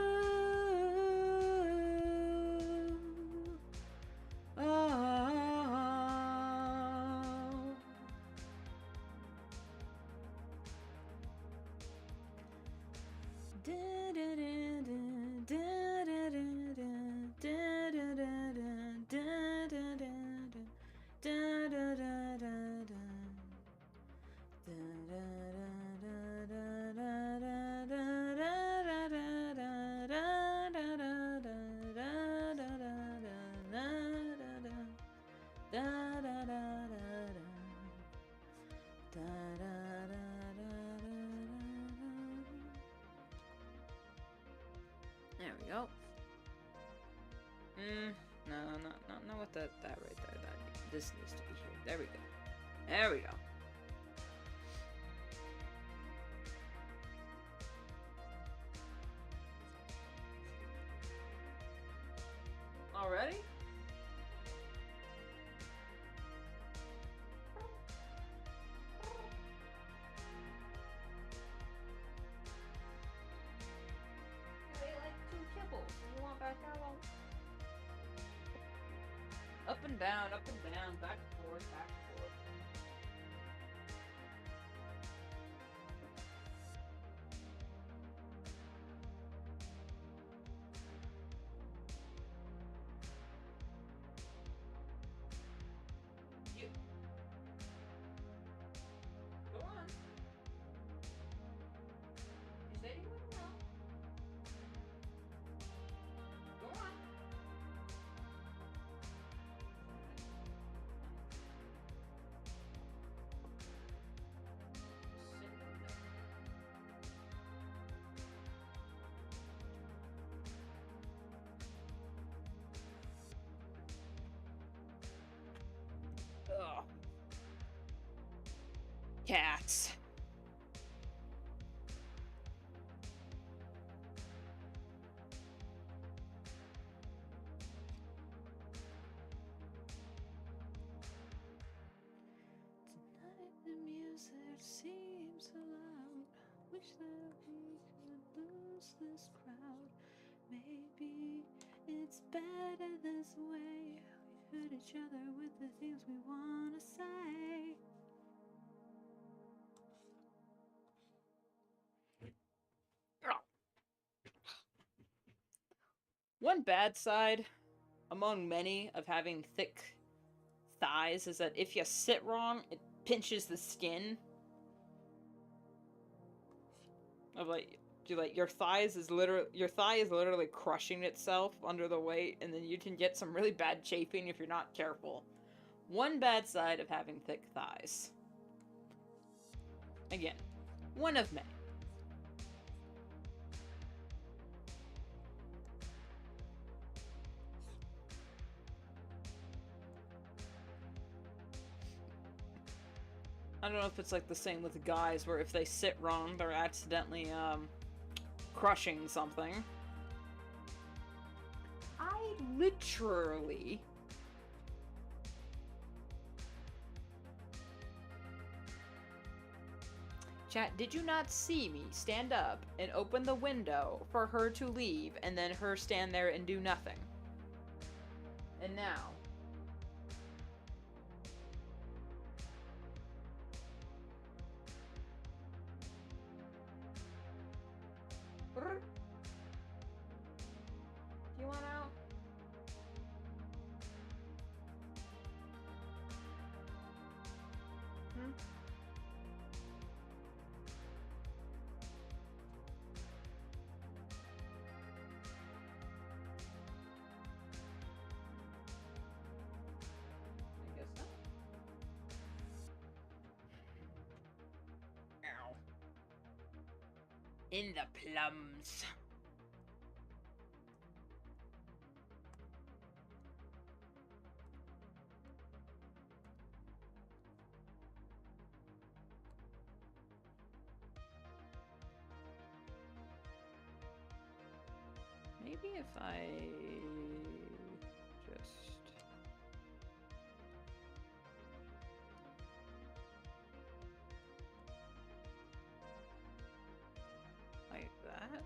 Oh. There we go. No, not with that right there. This needs to be here. There we go. There we go. Already? Up and down, back and forth, back and forth. Cats.
Tonight the music seems so loud. Wish that we could lose this crowd. Maybe it's better this way. We hurt each other with the things we wanna say.
One bad side, among many, of having thick thighs is that if you sit wrong, it pinches the skin. Of like, your thigh is literally crushing itself under the weight, and then you can get some really bad chafing if you're not careful. One bad side of having thick thighs. Again, one of many. I don't know if it's like the same with guys, where if they sit wrong, they're accidentally, crushing something. I literally... Chat, did you not see me stand up and open the window for her to leave, and then her stand there and do nothing? And now... Do you want out? Hmm? I guess not. Ow. In the plums. Maybe if I just... like that?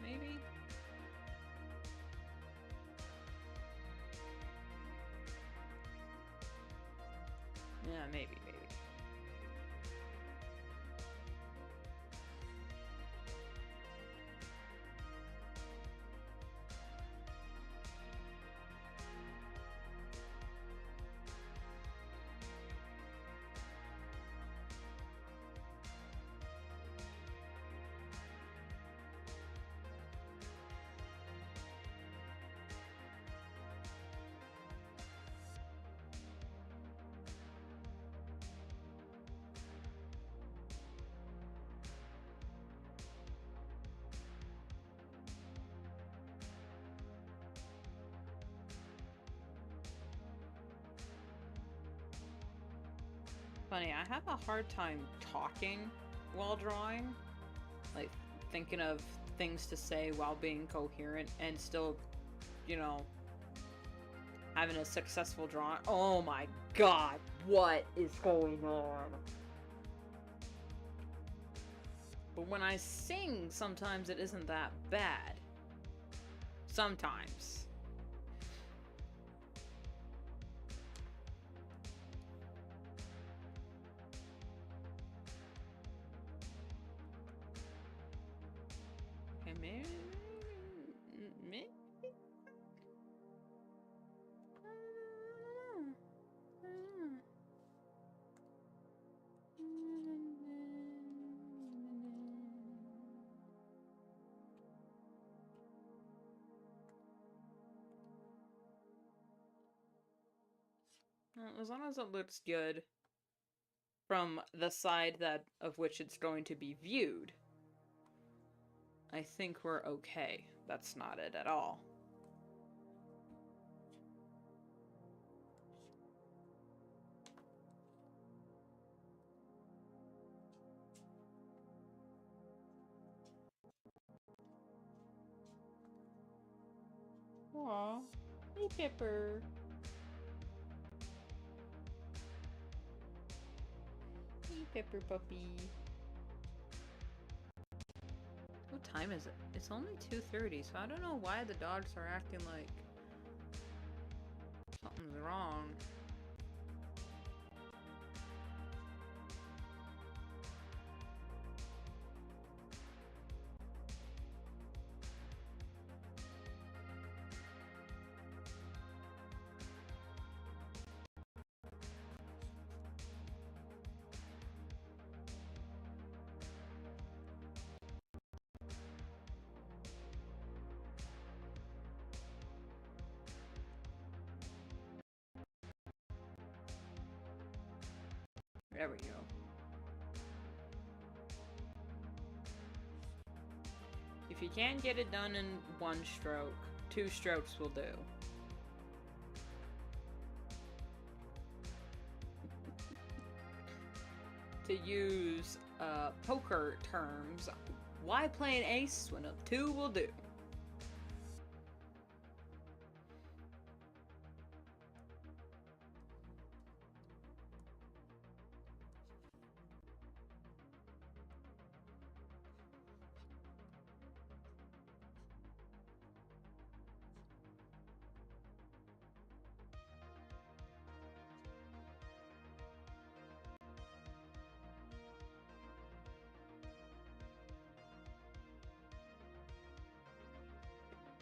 Maybe? Yeah, maybe. Funny, I have a hard time talking while drawing. Like, thinking of things to say while being coherent and still, you know, having a successful drawing. Oh my god, what is going on? But when I sing, sometimes it isn't that bad. Sometimes. Okay, maybe... As long as it looks good from the side of which it's going to be viewed, I think we're okay. That's not it at all. Aw. Hey, Pepper. Hey, Pepper puppy. What time is it? It's only 2:30, so I don't know why the dogs are acting like something's wrong. There we go. If you can't get it done in one stroke, 2 strokes will do. To use poker terms, why play an ace when a 2 will do?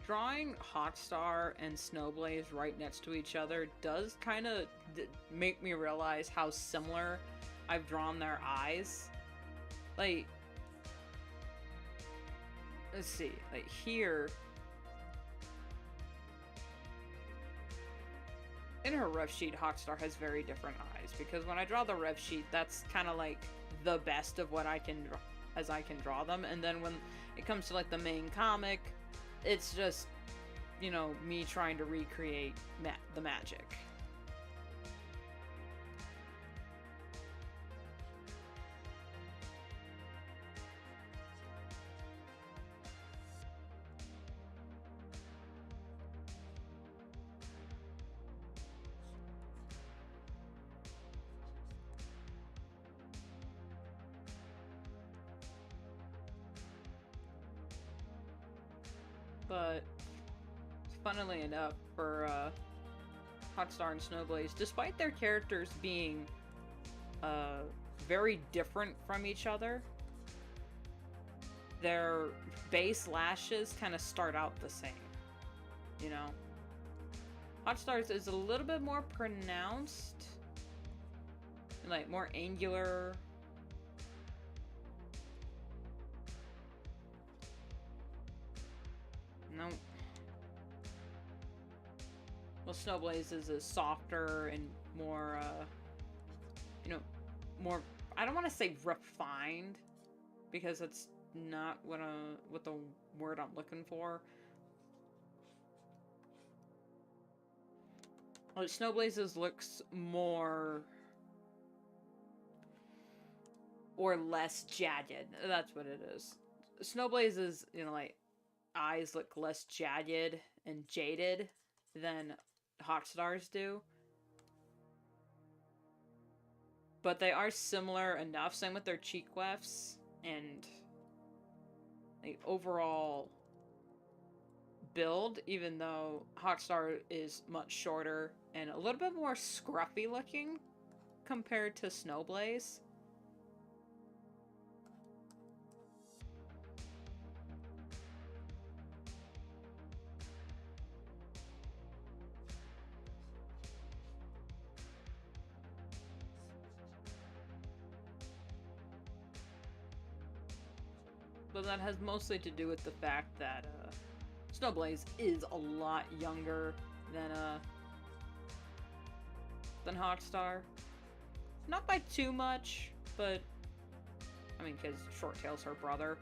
Drawing Hotstar and Snowblaze right next to each other does kind of make me realize how similar I've drawn their eyes. Like, let's see, like here, in her rev sheet, Hotstar has very different eyes, because when I draw the rev sheet, that's kind of like the best of what I can draw, as I can draw them, and then when it comes to like the main comic, it's just, you know, me trying to recreate the magic. But funnily enough, for Hotstar and Snowblaze, despite their characters being very different from each other, their base lashes kind of start out the same. You know? Hotstar's is a little bit more pronounced, like more angular. No. Well, Snowblaze's is softer and more, you know, more, I don't want to say refined, because it's not what the word I'm looking for. Well, Snowblaze's looks more, or less jagged. That's what it is. Snowblaze's, you know, like, eyes look less jagged and jaded than Hotstar's do. But they are similar enough. Same with their cheek wefts and the overall build, even though Hotstar is much shorter and a little bit more scruffy looking compared to Snowblaze. But that has mostly to do with the fact that Snowblaze is a lot younger than Hotstar. Not by too much, but I mean, because Shorttail's her brother.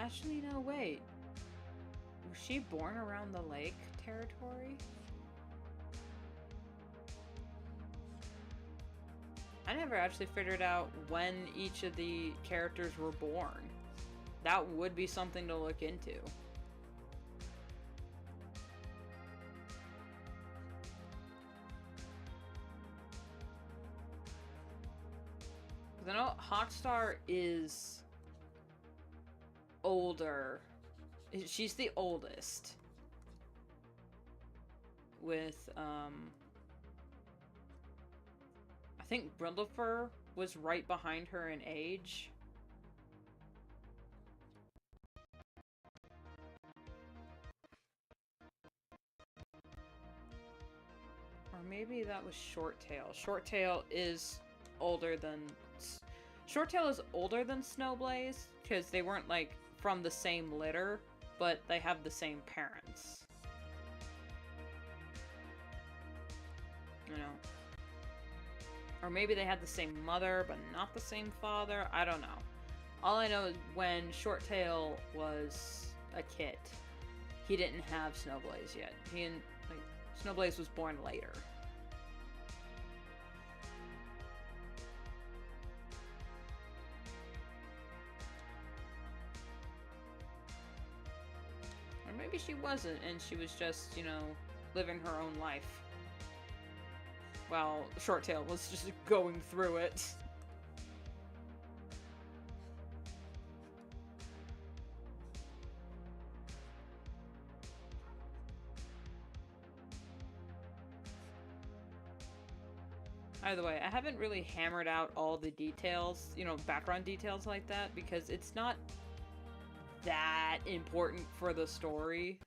Actually, no, wait. Was she born around the lake? territory. I never actually figured out when each of the characters were born. That would be something to look into. I know Hawkstar is older. She's the oldest. With, I think Brindlefer was right behind her in age. Or maybe that was Shorttail. Shorttail is older than... Shorttail is older than Snowblaze, because they weren't, like, from the same litter, but they have the same parents. You know. Or maybe they had the same mother, but not the same father. I don't know. All I know is when Shorttail was a kid, he didn't have Snowblaze yet. Snowblaze was born later. Or maybe she wasn't, and she was just, you know, living her own life. While Shorttail was just going through it. By the way, I haven't really hammered out all the details, you know, background details like that, because it's not that important for the story.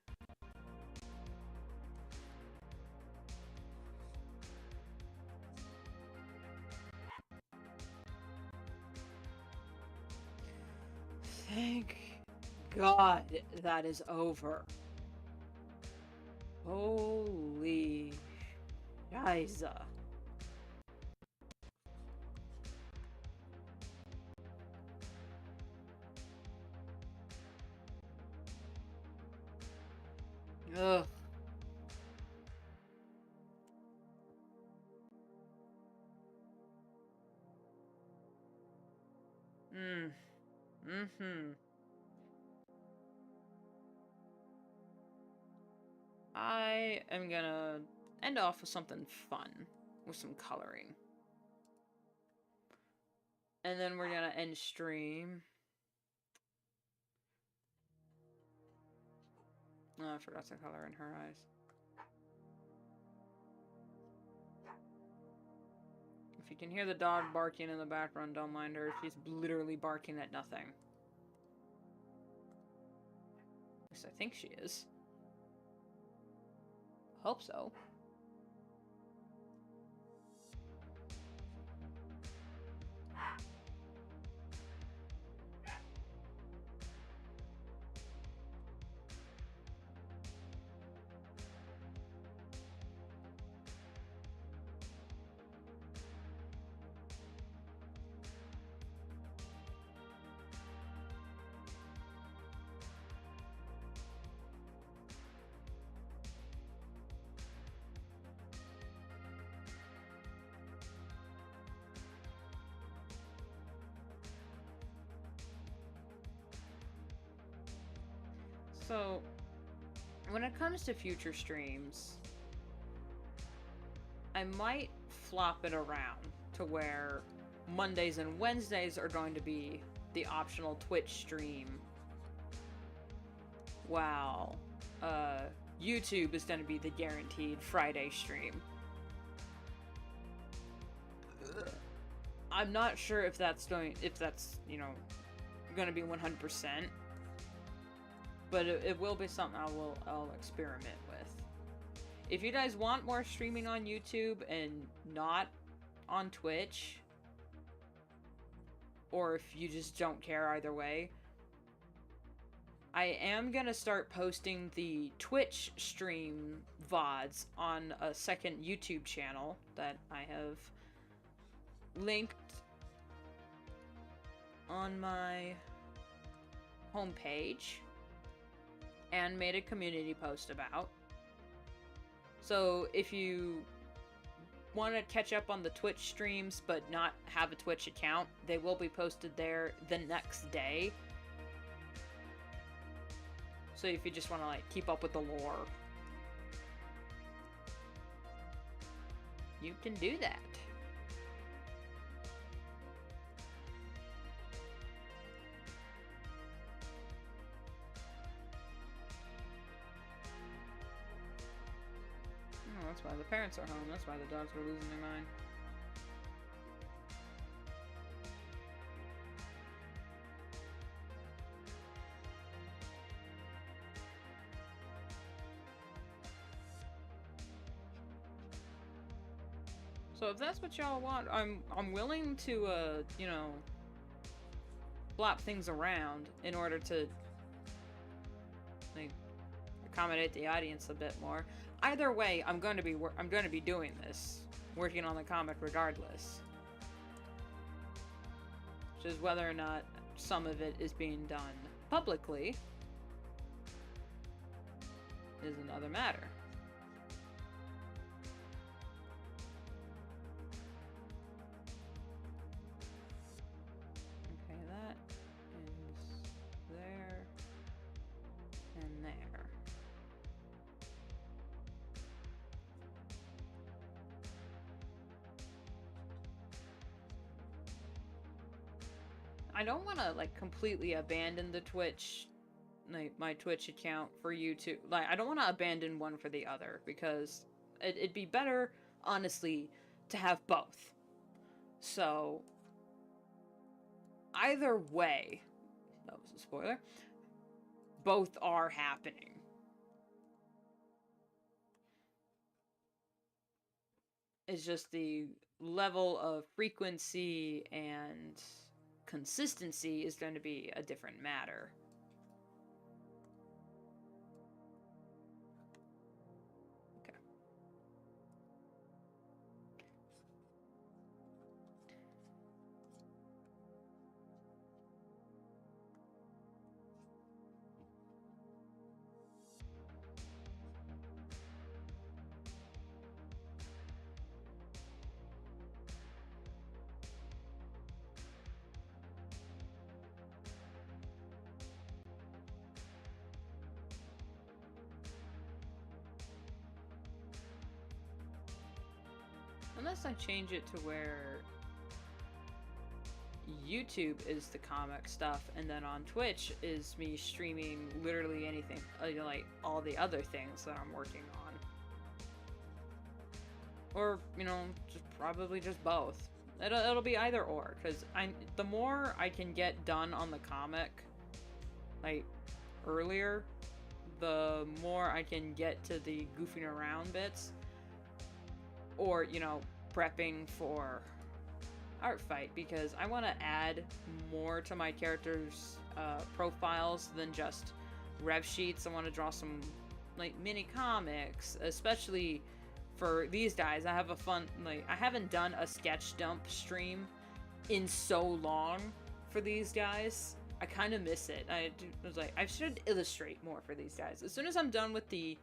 Thank God that is over. Holy Shiza. Ugh. I am gonna end off with something fun, with some coloring. And then we're gonna end stream. Oh, I forgot to color in her eyes. If you can hear the dog barking in the background, don't mind her. She's literally barking at nothing. At least I think she is. Hope so. So, when it comes to future streams, I might flop it around to where Mondays and Wednesdays are going to be the optional Twitch stream, while YouTube is going to be the guaranteed Friday stream. I'm not sure if that's you know, going to be 100%. But it will be something I'll experiment with. If you guys want more streaming on YouTube and not on Twitch, or if you just don't care either way, I am gonna start posting the Twitch stream VODs on a second YouTube channel that I have linked on my homepage and made a community post about. So if you want to catch up on the Twitch streams but not have a Twitch account, they will be posted there the next day. So if you just want to like keep up with the lore, you can do that. Oh, that's why the parents are home. That's why the dogs are losing their mind. So if that's what y'all want, I'm willing to you know, flop things around in order to like accommodate the audience a bit more. Either way, I'm going to be doing this, working on the comic regardless. Which is whether or not some of it is being done publicly is another matter. Okay, that is there and there. I don't want to like completely abandon the Twitch, like my Twitch account for YouTube. Like I don't want to abandon one for the other because it'd be better, honestly, to have both. So either way, that was a spoiler. Both are happening. It's just the level of frequency and consistency is going to be a different matter. Okay. Unless I change it to where YouTube is the comic stuff, and then on Twitch is me streaming literally anything, like all the other things that I'm working on. Or, you know, probably just both. It'll be either or, because the more I can get done on the comic, like, earlier, the more I can get to the goofing around bits. Or, you know, prepping for art fight, because I want to add more to my characters' profiles than just rev sheets. I want to draw some, like, mini comics, especially for these guys. I have a fun, like, I haven't done a sketch dump stream in so long for these guys. I kind of miss it. I was like, I should illustrate more for these guys. As soon as I'm done with the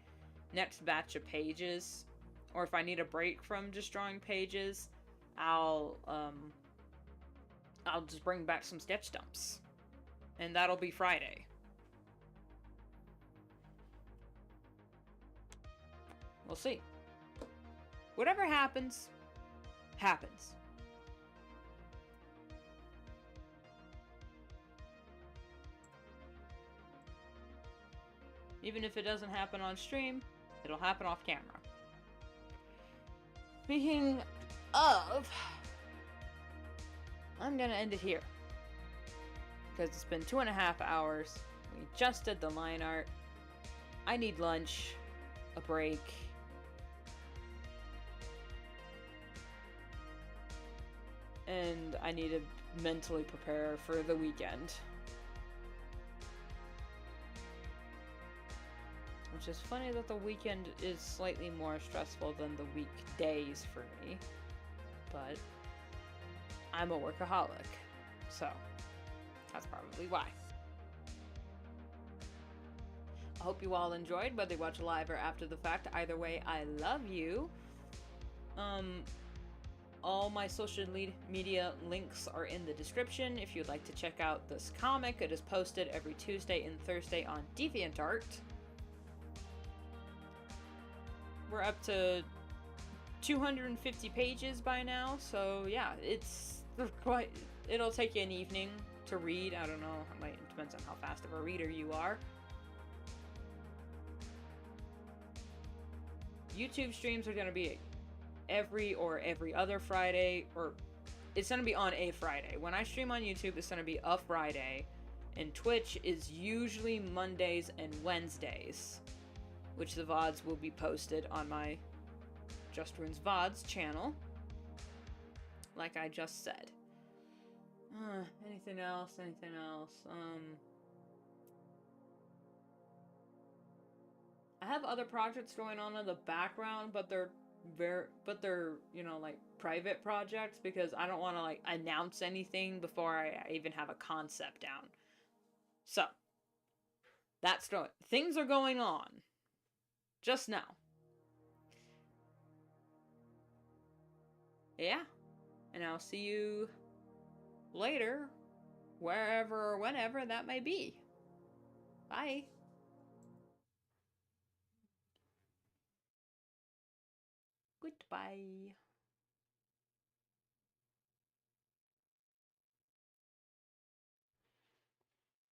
next batch of pages, or if I need a break from just drawing pages, I'll just bring back some sketch dumps. And that'll be Friday. We'll see. Whatever happens, happens. Even if it doesn't happen on stream, it'll happen off camera. Speaking of, I'm gonna end it here. Because it's been 2.5 hours. We just did the line art. I need lunch, a break. And I need to mentally prepare for the weekend. Which is funny that the weekend is slightly more stressful than the weekdays for me. But I'm a workaholic. So that's probably why. I hope you all enjoyed, whether you watch live or after the fact. Either way, I love you. All my social media links are in the description. If you'd like to check out this comic, it is posted every Tuesday and Thursday on DeviantArt. We're up to 250 pages by now, so yeah, it's quite... It'll take you an evening to read. I don't know, it depends on how fast of a reader you are. YouTube streams are going to be every other Friday, or it's going to be on a Friday. When I stream on YouTube, it's going to be a Friday, and Twitch is usually Mondays and Wednesdays, which the VODs will be posted on my Just Runes VODs channel, like I just said. Anything else? I have other projects going on in the background, but they're you know, like private projects, because I don't want to like announce anything before I even have a concept down. So things are going on just now. Yeah, and I'll see you later, wherever or whenever that may be. Bye. Goodbye.